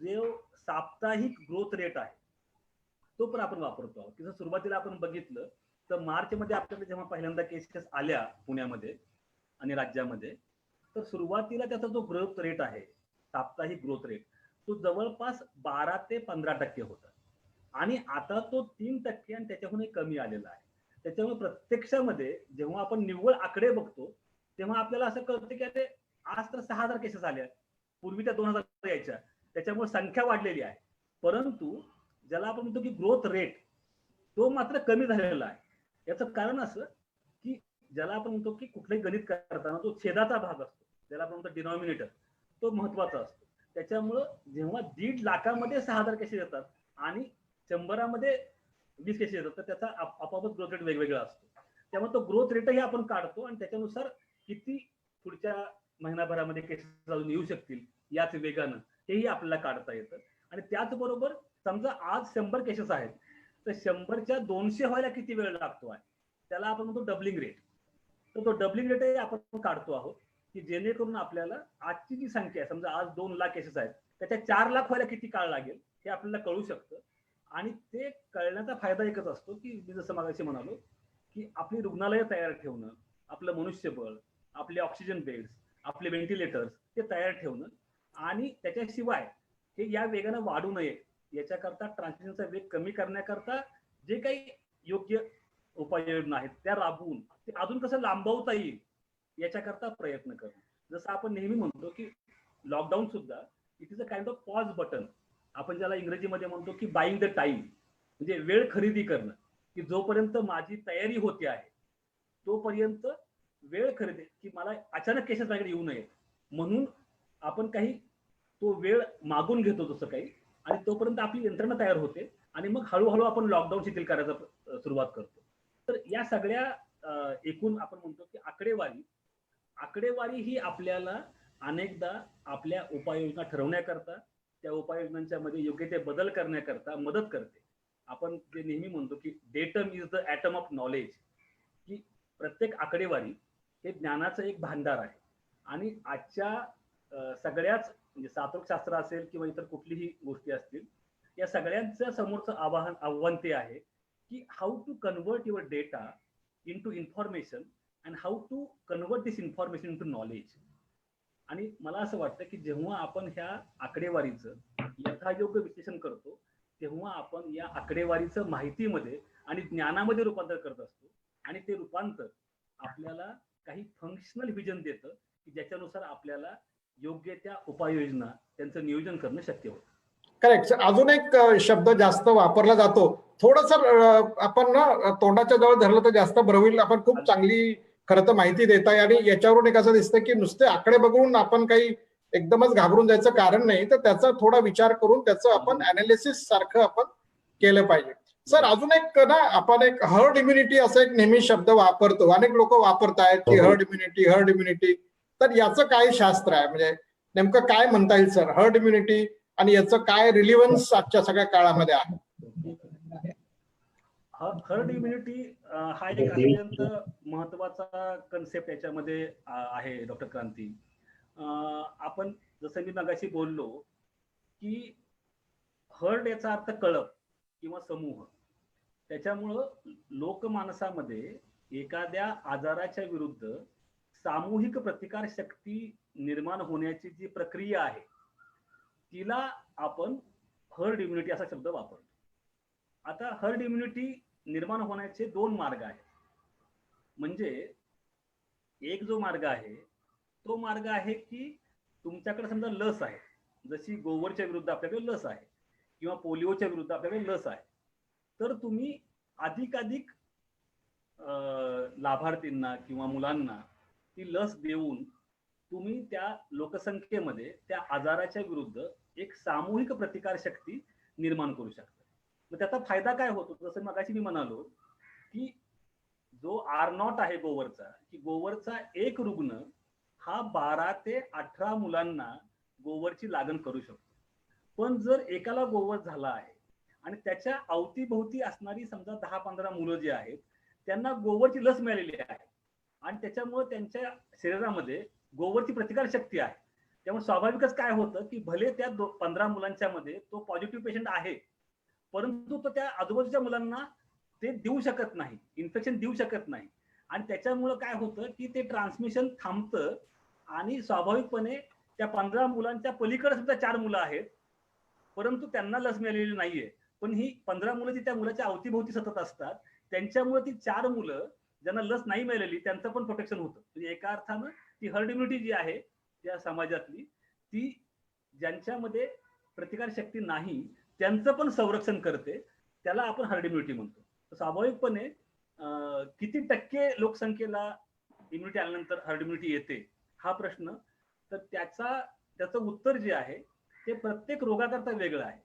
जो साप्ताहिक ग्रोथ रेट आहे तो पण आपण वापरतो आहोत. जर सुरुवातीला आपण बघितलं तर मार्चमध्ये आपल्याकडे जेव्हा पहिल्यांदा केसेस आल्या पुण्यामध्ये आणि राज्यामध्ये, तर सुरुवातीला त्याचा जो ग्रोथ रेट आहे, साप्ताहिक ग्रोथ रेट, तो जवळपास 12 ते 15% होता आणि आता तो 3% आणि त्याच्याहूनही कमी आलेला आहे. त्याच्यामुळे प्रत्यक्षामध्ये जेव्हा आपण निव्वळ आकडे बघतो तेव्हा आपल्याला असं कळतं की अरे आज तर 6,000 केसेस आल्या, पूर्वी त्या 2,000 यायच्या, त्याच्यामुळे संख्या वाढलेली आहे. परंतु ज्याला आपण म्हणतो की ग्रोथ रेट तो मात्र कमी झालेला आहे. याचं कारण असं की ज्याला आपण म्हणतो की कुठलंही गणित करताना जो छेदाचा भाग असतो, ज्याला आपण म्हणतो डिनॉमिनेटर, तो महत्वाचा असतो. त्याच्यामुळं जेव्हा 1.5 लाखामध्ये 6,000 केसेस येतात आणि 100मध्ये 20 केसेस येतात, तर त्याचा आपोआपच ग्रोथ रेट वेगवेगळा असतो. त्यामुळे तो ग्रोथ रेटही आपण काढतो आणि त्याच्यानुसार किती पुढच्या महिनाभरामध्ये केसेस अजून येऊ शकतील याच वेगानं हेही आपल्याला काढता येतं. आणि त्याचबरोबर समजा आज 100 केसेस आहेत, तर 100च्या 200 व्हायला किती वेळ लागतो आहे, त्याला आपण म्हणतो डबलिंग रेट. तर तो डबलिंग रेटही आपण काढतो आहोत की जेणेकरून आपल्याला आजची जी संख्या आहे, समजा आज 2 लाख केसेस आहेत, त्याच्या 4 लाख व्हायला किती काळ लागेल हे आपल्याला कळू शकतं. आणि ते कळण्याचा फायदा एकच असतो की मी जसं मागाशी म्हणालो की आपली रुग्णालयं तयार ठेवणं, आपलं मनुष्यबळ, आपले ऑक्सिजन बेड्स, आपले व्हेंटिलेटर्स ते तयार ठेवणं आणि त्याच्याशिवाय हे या वेगानं वाढू नये याच्याकरता ट्रान्समिशनचा वेग कमी करण्याकरता जे काही योग्य उपाययोजना आहेत त्या राबवून ते अजून कसं लांबवता येईल याच्याकरता प्रयत्न करणं. जसं आपण नेहमी म्हणतो की लॉकडाऊन सुद्धा it is a kind of pause button. आपण ज्याला इंग्रजीमध्ये म्हणतो की बाईंग द टाइम, म्हणजे वेळ खरेदी करणं, की जोपर्यंत माझी तयारी होते आहे तोपर्यंत वेळ खरेदी, की मला अचानक केसेस माझ्याकडे येऊ नये म्हणून आपण काही तो वेळ मागून घेतो जसं काही, आणि तोपर्यंत आपली यंत्रणा तयार होते आणि मग हळूहळू आपण लॉकडाऊन शिथिल करायला सुरुवात करतो. तर या सगळ्या एकूण आपण म्हणतो की आकडेवारी ही आपल्याला अनेकदा आपल्या उपाययोजना ठरवण्याकरता, त्या उपाययोजनांच्या मध्ये योग्य ते बदल करण्याकरता मदत करते. आपण जे नेहमी म्हणतो की datum is the atom of knowledge, की प्रत्येक आकडेवारी हे ज्ञानाचं एक भांडार आहे. आणि आजच्या सगळ्याच म्हणजे साथरोगशास्त्र असेल किंवा इतर कुठलीही गोष्टी असतील, या सगळ्यांच्या समोरचं आव्हान ते आहे की how to convert your data into information and how to convert this information into knowledge. आणि मला असं वाटतं की जेव्हा आपण ह्या आकडेवारीचं यथायोग्य विश्लेषण करतो तेव्हा आपण या आकडेवारीचं माहितीमध्ये आणि ज्ञानामध्ये रूपांतर करत असतो आणि ते रूपांतर आपल्याला काही फंक्शनल व्हिजन देतं की ज्याच्यानुसार आपल्याला योग्य त्या उपाययोजना त्यांचं नियोजन करणं शक्य होतं. करेक्ट. अजून एक शब्द जास्त वापरला जातो, थोडस आपण ना तोंडाच्या जवळ धरलं तर जास्त बरं होईल. आपण खूप चांगली खरं तर माहिती देताय आणि याच्यावरून एक असं दिसतं की नुसते आकडे बघून आपण काही एकदमच घाबरून जायचं कारण नाही, तर त्याचा थोडा विचार करून त्याचं आपण अनालिसिस सारखं आपण केलं पाहिजे. सर अजून एक ना आपण एक हर्ड इम्युनिटी असा एक नेहमी शब्द वापरतो, अनेक लोक वापरतायत की हर्ड इम्युनिटी. तर याचं काय शास्त्र आहे, म्हणजे नेमकं काय म्हणता येईल सर हर्ड इम्युनिटी आणि याचं काय रिलिव्हन्स आजच्या सगळ्या काळामध्ये आहे? हर्ड इम्युनिटी हा एक अत्यंत महत्वाचा कन्सेप्ट याच्यामध्ये आहे डॉक्टर क्रांती. आपण जसं मी मगाशी बोललो की हर्ड याचा अर्थ कळप किंवा समूह. त्याच्यामुळं लोकमानसामध्ये एखाद्या आजाराच्या विरुद्ध सामूहिक प्रतिकार शक्ती निर्माण होण्याची जी प्रक्रिया आहे तिला आपण हर्ड इम्युनिटी असा शब्द वापरतो. आता हर्ड इम्युनिटी निर्माण होण्याचे 2 मार्ग आहेत. म्हणजे एक जो मार्ग आहे तो मार्ग आहे की तुमच्याकडे समजा लस आहे, जशी गोवरच्या विरुद्ध आपल्याकडे लस आहे किंवा पोलिओच्या विरुद्ध आपल्याकडे लस आहे, तर तुम्ही अधिकाधिक लाभार्थींना किंवा मुलांना ती लस देऊन तुम्ही त्या लोकसंख्येमध्ये त्या आजाराच्या विरुद्ध एक सामूहिक प्रतिकार शक्ती निर्माण करू शकता. मग त्याचा फायदा काय होतो, जसं मगाशी मी म्हणालो की जो R0 आहे गोवरचा, की गोवरचा एक रुग्ण हा 12 ते 18 मुलांना गोवरची लागण करू शकतो. पण जर एकाला गोवर झाला आहे आणि त्याच्या अवतीभोवती असणारी समजा 10-15 मुलं जी आहेत त्यांना गोवरची लस मिळालेली आहे आणि त्याच्यामुळे त्यांच्या शरीरामध्ये गोवरची प्रतिकार शक्ती आहे. त्यामुळे स्वाभाविकच काय होतं की भले त्या 15 मुलांच्या मध्ये तो पॉझिटिव्ह पेशंट आहे, परंतु तो त्या आजूबाजूच्या मुलांना ते देऊ शकत नाही, इन्फेक्शन देऊ शकत नाही आणि त्याच्यामुळं काय होतं की ते ट्रान्समिशन थांबतं आणि स्वाभाविकपणे त्या 15 मुलांच्या पलीकडे सुद्धा 4 मुलं आहेत, परंतु त्यांना लस मिळालेली नाहीये. पण ही 15 मुलं जी त्या मुलाच्या अवतीभोवती सतत असतात त्यांच्यामुळे ती 4 मुलं ज्यांना लस नाही मिळालेली त्यांचं पण प्रोटेक्शन होतं. म्हणजे एका अर्थानं ती हर्ड इम्युनिटी जी आहे त्या समाजातली, ती ज्यांच्यामध्ये प्रतिकार शक्ती नाही त्यांचं पण संरक्षण करते. त्याला आपण हर्ड इम्युनिटी म्हणतो. तर स्वाभाविकपणे किती टक्के लोकसंख्येला इम्युनिटी आल्यानंतर हर्ड इम्युनिटी येते हा प्रश्न, तर त्याचं उत्तर जे आहे ते प्रत्येक रोगाकरता वेगळं आहे.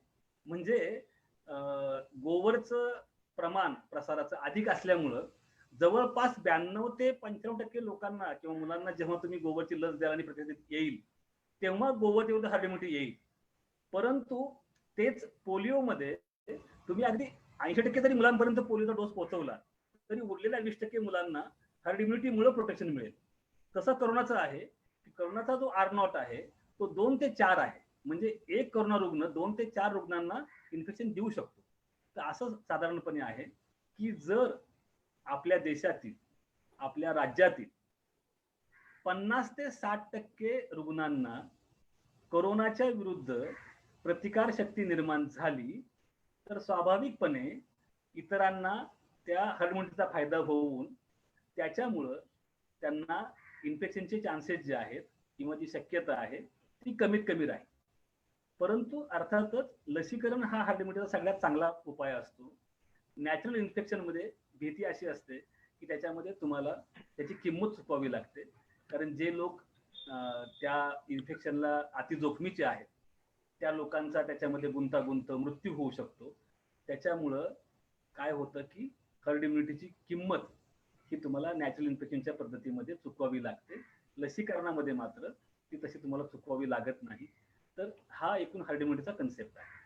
म्हणजे गोवरचं प्रमाण प्रसाराचं अधिक असल्यामुळं जवळपास 92 ते 95% लोकांना किंवा मुलांना जेव्हा तुम्ही गोवरची लस द्याल आणि प्रतिकार येईल तेव्हा गोवर विरुद्ध हर्ड इम्युनिटी येईल. परंतु तेच पोलिओमध्ये तुम्ही अगदी 80% जरी मुलांपर्यंत पोलिओचा डोस पोहोचवला तरी उरलेल्या 20% मुलांना हर्ड इम्युनिटीमुळे प्रोटेक्शन मिळेल. तसं करोनाचं आहे की करोनाचा जो R0 आहे तो 2 ते 4 आहे. म्हणजे एक करोना रुग्ण 2 ते 4 रुग्णांना इन्फेक्शन देऊ शकतो. तर असं साधारणपणे आहे की जर आपल्या देशातील, आपल्या राज्यातील 50 ते 60% रुग्णांना कोरोनाच्या विरुद्ध प्रतिकार शक्ती निर्माण झाली तर स्वाभाविकपणे इतरांना त्या हर्ड इम्युनिटीचा फायदा होऊन त्याच्यामुळं त्यांना इन्फेक्शनचे चान्सेस जे आहेत किंवा जी शक्यता आहे ती कमीत कमी राहील. परंतु अर्थातच लसीकरण हा हर्ड इम्युनिटीचा सगळ्यात चांगला उपाय असतो. नॅचरल इन्फेक्शन मध्ये भीती अशी असते की त्याच्यामध्ये तुम्हाला त्याची किंमत चुकवावी लागते, कारण जे लोक त्या इन्फेक्शनला अति जोखमीचे आहेत त्या लोकांचा त्याच्यामध्ये गुंतागुंत मृत्यू होऊ शकतो. त्याच्यामुळं काय होतं की हर्ड इम्युनिटीची किंमत ही तुम्हाला नॅचरल इन्फेक्शनच्या पद्धतीमध्ये चुकवावी लागते. लसीकरणामध्ये मात्र ती तशी तुम्हाला चुकवावी लागत नाही. तर हा एकूण हर्ड इम्युनिटीचा कन्सेप्ट आहे.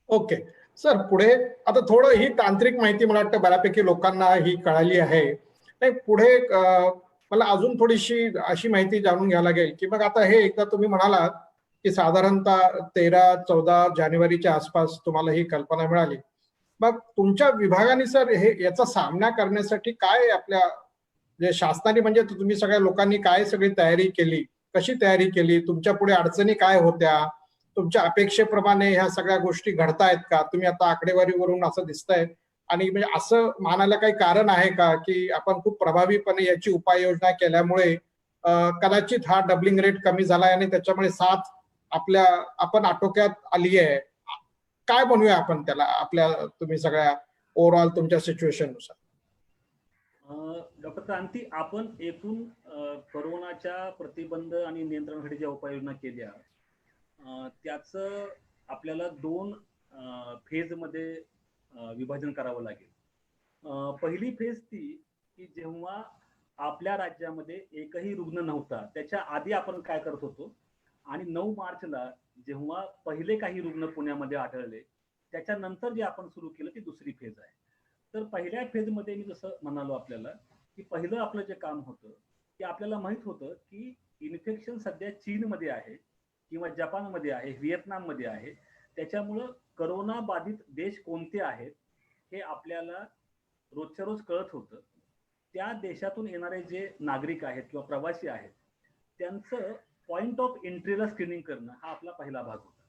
ओके सर, पुढे आता थोडं ही तांत्रिक माहिती मला वाटतं बऱ्यापैकी लोकांना ही कळाली आहे. नाही, पुढे मला अजून थोडीशी अशी माहिती जाणून घ्यायला लागेल की मग आता हे एकदा तुम्ही म्हणालात की साधारणतः 13-14 जानेवारीच्या आसपास तुम्हाला ही कल्पना मिळाली. मग तुमच्या विभागाने सर हे याचा सामना करण्यासाठी काय आपल्या जे शासनाने म्हणजे तुम्ही सगळ्या लोकांनी काय सगळी तयारी केली, कशी तयारी केली, तुमच्या पुढे अडचणी काय होत्या, तुमच्या अपेक्षेप्रमाणे ह्या सगळ्या गोष्टी घडतायत का? तुम्ही आता आकडेवारीवरून असं दिसतंय आणि म्हणजे असं म्हणायला काही कारण आहे का की आपण खूप प्रभावीपणे याची उपाययोजना केल्यामुळे कदाचित हा डबलिंग रेट कमी झालाय आणि त्याच्यामुळे साथ आपण आटोक्यात आली आहे? काय म्हणूया आपण त्याला आपल्या तुम्ही सगळ्या ओव्हरऑल तुमच्या सिच्युएशन नुसार? डॉक्टर क्रांती, आपण एकूण कोरोनाच्या प्रतिबंध आणि नियंत्रणासाठी ज्या उपाययोजना केल्या त्याचं आपल्याला 2 फेजमध्ये विभाजन करावं लागेल. पहिली फेज ती की जेव्हा आपल्या राज्यामध्ये एकही रुग्ण नव्हता त्याच्या आधी आपण काय करत होतो आणि 9 मार्चला जेव्हा पहिले काही रुग्ण पुण्यामध्ये आढळले त्याच्यानंतर जे आपण सुरू केलं ती दुसरी फेज आहे. तर पहिल्या फेजमध्ये मी जसं म्हणालो आपल्याला की पहिलं आपलं जे काम होतं की आपल्याला माहित होतं की इन्फेक्शन सध्या चीनमध्ये आहे किंवा जपानमध्ये आहे, व्हिएतनाममध्ये आहे. त्याच्यामुळं करोना बाधित देश कोणते आहेत हे आपल्याला रोजच्या रोज कळत होतं. त्या देशातून येणारे जे नागरिक आहेत किंवा प्रवासी आहेत त्यांचं पॉइंट ऑफ एंट्रीला स्क्रीनिंग करणं हा आपला पहिला भाग होता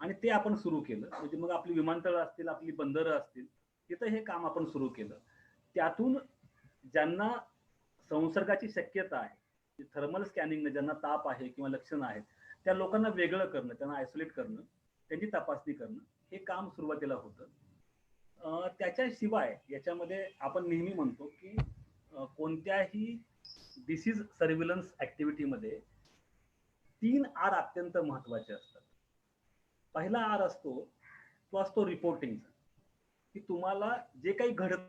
आणि ते आपण सुरू केलं. म्हणजे मग आपली विमानतळं असतील, आपली बंदरं असतील, तिथं हे काम आपण सुरू केलं. त्यातून ज्यांना संसर्गाची शक्यता आहे, थर्मल स्कॅनिंगने ज्यांना ताप आहे किंवा लक्षणं आहेत त्या लोकांना वेगळं करणं, त्यांना आयसोलेट करणं, त्यांची तपासणी करणं हे काम सुरुवातीला होतं. त्याच्याशिवाय याच्यामध्ये आपण नेहमी म्हणतो की कोणत्याही डिसीज सर्व्हिलन्स ऍक्टिव्हिटीमध्ये 3 आर अत्यंत महत्वाचे असतात. पहिला आर असतो तो असतो रिपोर्टिंगचा, की तुम्हाला जे काही घडत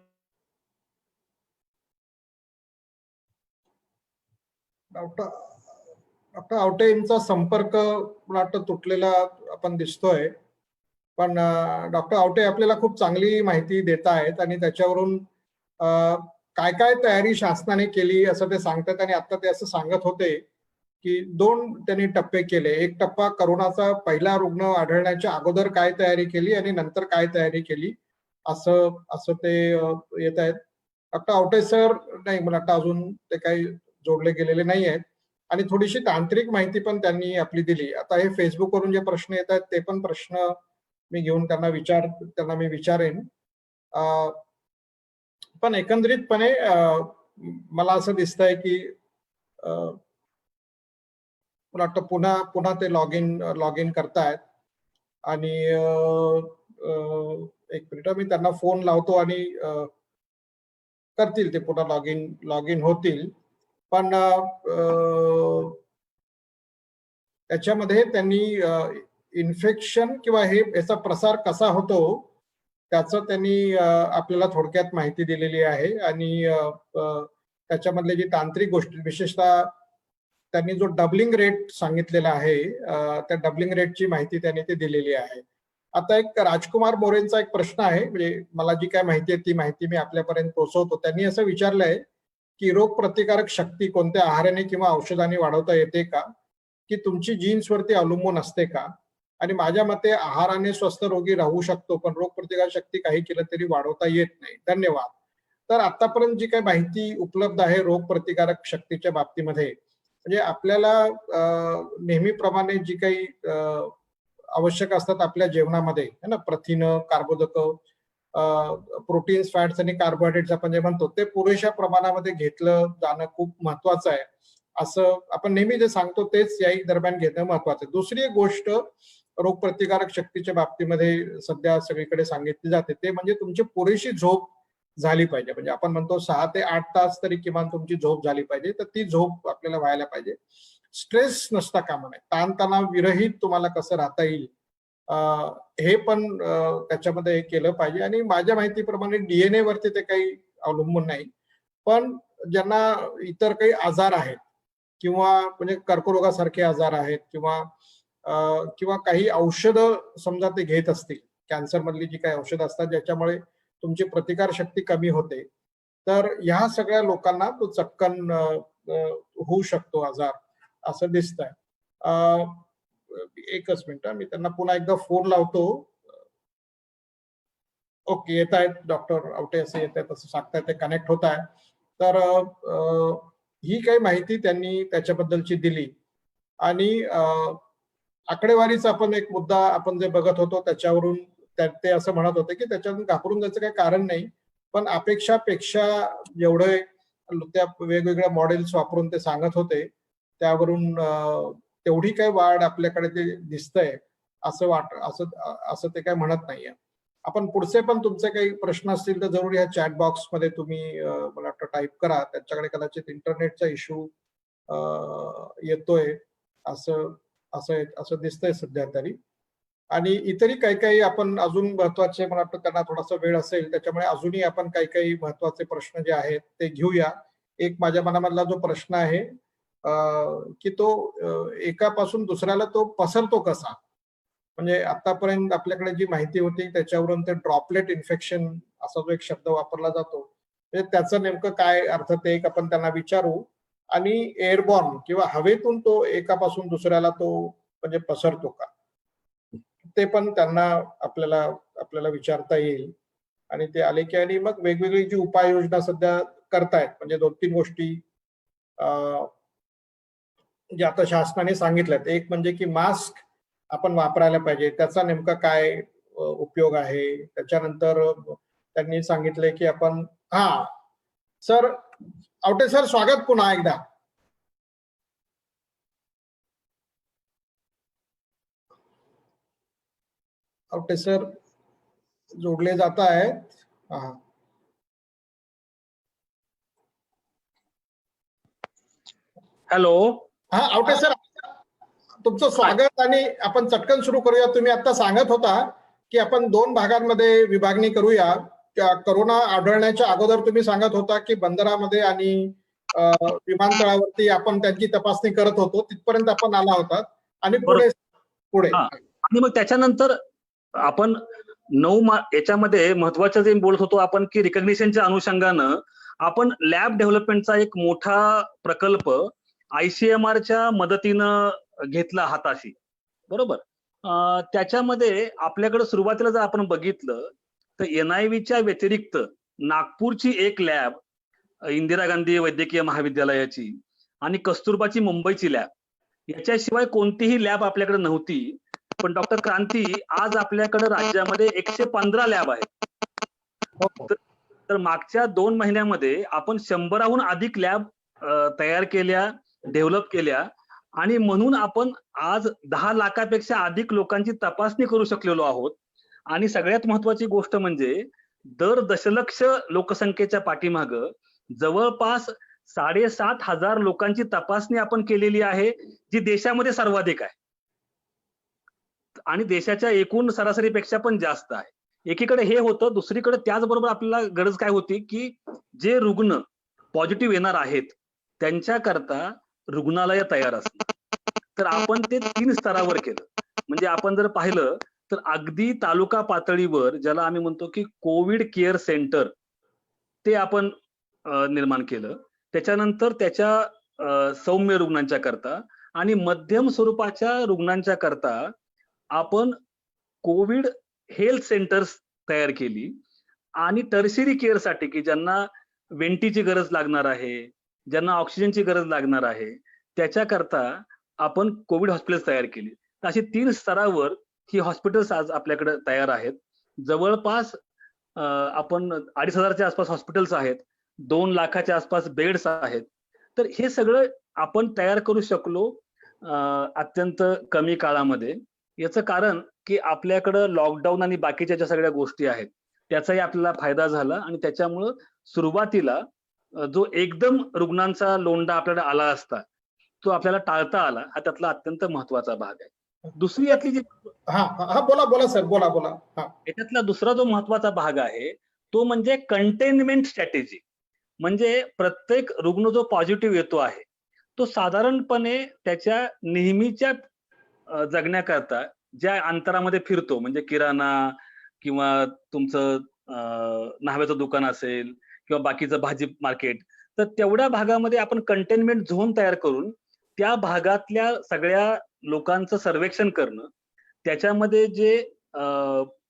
डॉक्टर आवटे यांचा संपर्क मला वाटतं तुटलेला आपण दिसतोय. पण डॉक्टर आवटे आपल्याला खूप चांगली माहिती देत आहेत आणि त्याच्यावरून काय काय तयारी शासनाने केली असं ते सांगतात. आणि आता ते असं सांगत होते की 2 त्यांनी टप्पे केले. एक टप्पा करोनाचा पहिला रुग्ण आढळण्याच्या अगोदर काय तयारी केली आणि नंतर काय तयारी केली असं असं ते येत आहेत. डॉक्टर आवटे सर नाही, मला वाटतं अजून ते काही जोडले गेलेले नाही आहेत. आणि थोडीशी तांत्रिक माहिती पण त्यांनी आपली दिली. आता हे फेसबुकवरून जे प्रश्न येत आहेत ते पण प्रश्न मी घेऊन त्यांना मी विचारेन. पण एकंदरीतपणे मला असं दिसतंय की मला वाटतं पुन्हा ते लॉग इन करतायत. आणि एक मिनिट मी त्यांना फोन लावतो आणि करतील ते पुन्हा लॉग इन होतील. पण त्याच्यामध्ये त्यांनी इन्फेक्शन किंवा याचा प्रसार कसा होतो त्याचं त्यांनी आपल्याला थोडक्यात माहिती दिलेली आहे. आणि त्याच्यामधले जी तांत्रिक गोष्टी, विशेषतः त्यांनी जो डबलिंग रेट सांगितलेला आहे त्या डबलिंग रेटची माहिती त्यांनी ते दिलेली आहे. आता एक राजकुमार मोरेंचा एक प्रश्न आहे, म्हणजे मला जी काय माहिती आहे ती माहिती मी आपल्यापर्यंत पोहोचवतो. त्यांनी असं विचारलंय की रोग प्रतिकारक शक्ती कोणत्या आहाराने किंवा औषधाने वाढवता येते का, की तुमची जीन्स वरती अवलंबून असते का? आणि माझ्या मते आहाराने स्वस्थ रोगी राहू शकतो, पण रोग प्रतिकारक शक्ती काही केलं तरी वाढवता येत नाही. धन्यवाद. तर आतापर्यंत जी काही माहिती उपलब्ध आहे रोग प्रतिकारक शक्तीच्या बाबतीमध्ये, म्हणजे आपल्याला नेहमीप्रमाणे जी काही आवश्यक असतात आपल्या जेवणामध्ये है ना, प्रथिनं, कार्बोदक, प्रोटीन्स, फॅट्स आणि कार्बोहायड्रेट्स आपण जे म्हणतो ते पुरेशा प्रमाणामध्ये घेतलं जाणं खूप महत्वाचं आहे. असं आपण नेहमी जे सांगतो तेच याही दरम्यान घेणं महत्वाचं आहे. दुसरी एक गोष्ट रोगप्रतिकारक शक्तीच्या बाबतीमध्ये सध्या सगळीकडे सांगितली जाते ते म्हणजे तुमची पुरेशी झोप झाली पाहिजे. म्हणजे आपण म्हणतो 6 ते 8 तास तरी किमान तुमची झोप झाली पाहिजे. तर ती झोप आपल्याला व्हायला पाहिजे. स्ट्रेस नसता कामा नये. ताणतणाव विरहित तुम्हाला कसं राहता येईल हे पण त्याच्यामध्ये केलं पाहिजे. आणि माझ्या माहितीप्रमाणे डीएनए वरती ते काही अवलंबून नाही, पण ज्यांना इतर काही आजार आहेत किंवा म्हणजे कर्करोगासारखे आजार आहेत किंवा काही औषधं समजा ते घेत असतील, कॅन्सर मधली जी काही औषधं असतात ज्याच्यामुळे तुमची प्रतिकार शक्ती कमी होते, तर ह्या सगळ्या लोकांना तो चटकन होऊ शकतो आजार असं दिसतंय. एकच मिनिट, मी त्यांना पुन्हा एकदा फोन लावतो. ओके, येत आहेत डॉक्टर आवटे असे येत आहेत असं सांगतायत, ते कनेक्ट होत आहे. तर ही काही माहिती त्यांनी त्याच्याबद्दलची दिली. आणि आकडेवारीचा आपण एक मुद्दा आपण जे बघत होतो त्याच्यावरून ते असं म्हणत होते की त्याच्यातून घाबरून जायचं काही कारण नाही, पण अपेक्षापेक्षा जेवढे त्या वेगवेगळ्या मॉडेल्स वापरून ते सांगत होते त्यावरून तेवढी काही वाढ आपल्याकडे ते दिसतंय असं ते काय म्हणत नाहीये. आपण पुढचे पण तुमचे काही प्रश्न असतील तर जरूर ह्या चॅट बॉक्स मध्ये तुम्ही मला वाटतं टाईप करा. त्यांच्याकडे कदाचित इंटरनेटचा इश्यू येतोय असं असं असं दिसतंय सध्या तरी. आणि इतरही काही काही आपण अजून महत्वाचे, मला वाटतं त्यांना थोडासा वेळ असेल त्याच्यामुळे अजूनही आपण काही काही महत्वाचे प्रश्न जे आहेत ते घेऊया. एक माझ्या मनामधला जो प्रश्न आहे की तो एकापासून दुसऱ्याला तो पसरतो कसा, म्हणजे आतापर्यंत आपल्याकडे जी माहिती होती त्याच्यावरून ते ड्रॉपलेट इन्फेक्शन असा जो एक शब्द वापरला जातो, म्हणजे त्याचं नेमकं काय अर्थ ते एक आपण त्यांना विचारू. आणि एअरबॉर्न किंवा हवेतून तो एकापासून दुसऱ्याला तो म्हणजे पसरतो का, ते पण त्यांना आपल्याला विचारता येईल. आणि ते आले की आणि मग वेगवेगळी जी उपाययोजना सध्या करतायत, म्हणजे 2-3 गोष्टी जे आता शासनाने सांगितल्यात. एक म्हणजे की मास्क आपण वापरायला पाहिजे, त्याचा नेमका काय उपयोग आहे. त्याच्यानंतर त्यांनी सांगितलंय की आपण सर आवटे सर, स्वागत पुन्हा एकदा. आवटे सर जोडले जात आहेत. हॅलो. आवटे सर तुमचं स्वागत आणि आपण चटकन सुरू करूया. तुम्ही आता सांगत होता की आपण 2 भागांमध्ये विभागणी करूया. करोना आढळण्याच्या अगोदर तुम्ही सांगत होता की बंदरामध्ये आणि विमानतळावरती आपण त्यांची तपासणी करत होतो, तिथपर्यंत आपण आला होता आणि पुढे पुढे आणि मग त्याच्यानंतर आपण याच्यामध्ये महत्वाचं जे बोलत होतो आपण की रिकग्निशनच्या अनुषंगानं आपण लॅब डेव्हलपमेंटचा एक मोठा प्रकल्प ICMRच्या मदतीनं घेतला हाताशी, बरोबर. त्याच्यामध्ये आपल्याकडे सुरुवातीला जर आपण बघितलं तर NIVच्या व्यतिरिक्त नागपूरची एक लॅब, इंदिरा गांधी वैद्यकीय महाविद्यालयाची आणि कस्तुरबाची मुंबईची लॅब, याच्याशिवाय कोणतीही लॅब आपल्याकडे नव्हती. पण डॉक्टर क्रांती, आज आपल्याकडे राज्यामध्ये 115 लॅब आहेत. तर मागच्या 2 महिन्यामध्ये आपण 100हून अधिक लॅब तयार केल्या, डेव्हलप केल्या आणि म्हणून आपण आज 10 लाखापेक्षा अधिक लोकांची तपासणी करू शकलेलो आहोत. आणि सगळ्यात महत्वाची गोष्ट म्हणजे दर दशलक्ष लोकसंख्येच्या पाठीमागं जवळपास 7,500 लोकांची तपासणी आपण केलेली आहे, जी देशामध्ये सर्वाधिक आहे आणि देशाच्या एकूण सरासरीपेक्षा पण जास्त आहे. एकीकडे हे होतं, दुसरीकडे त्याचबरोबर आपल्याला गरज काय होती की जे रुग्ण पॉझिटिव्ह येणार आहेत त्यांच्याकरता रुग्णालय तयार असणं. तर आपण ते 3 स्तरावर केलं. म्हणजे आपण जर पाहिलं तर अगदी तालुका पातळीवर ज्याला आम्ही म्हणतो की कोविड केअर सेंटर, ते आपण निर्माण केलं. त्याच्यानंतर त्याच्या सौम्य रुग्णांच्या करता आणि मध्यम स्वरूपाच्या रुग्णांच्या करता आपण कोविड हेल्थ सेंटर्स तयार केली आणि टर्शियरी केअरसाठी की ज्यांना वेंटीची गरज लागणार आहे, ज्यांना ऑक्सिजनची गरज लागणार आहे, त्याच्याकरता आपण कोविड हॉस्पिटल्स तयार केली. अशी 3 स्तरावर ही हॉस्पिटल्स आज आपल्याकडे तयार आहेत. जवळपास आपण 2,500च्या आसपास हॉस्पिटल्स आहेत, 2 लाखाच्या आसपास बेड्स आहेत. तर हे सगळं आपण तयार करू शकलो अत्यंत कमी काळामध्ये. याचं कारण की आपल्याकडं लॉकडाऊन आणि बाकीच्या ज्या सगळ्या गोष्टी आहेत त्याचाही आपल्याला फायदा झाला आणि त्याच्यामुळं सुरुवातीला जो एकदम रुग्णांचा लोंढा आपल्याला आला असता तो आपल्याला टाळता आला. हा त्यातला अत्यंत महत्वाचा भाग आहे. दुसरी यातली जी बोला सर, बोला. याच्यातला दुसरा जो महत्वाचा भाग आहे तो म्हणजे कंटेनमेंट स्ट्रॅटेजी. म्हणजे प्रत्येक रुग्ण जो पॉझिटिव्ह येतो आहे तो साधारणपणे त्याच्या नेहमीच्या जगण्याकरता ज्या अंतरामध्ये फिरतो, म्हणजे किराणा किंवा तुमचं न्हाव्याचं दुकान असेल किंवा बाकीचं भाजी मार्केट, तर तेवढ्या भागामध्ये आपण कंटेनमेंट झोन तयार करून त्या भागातल्या सगळ्या लोकांचं सर्वेक्षण करणं, त्याच्यामध्ये जे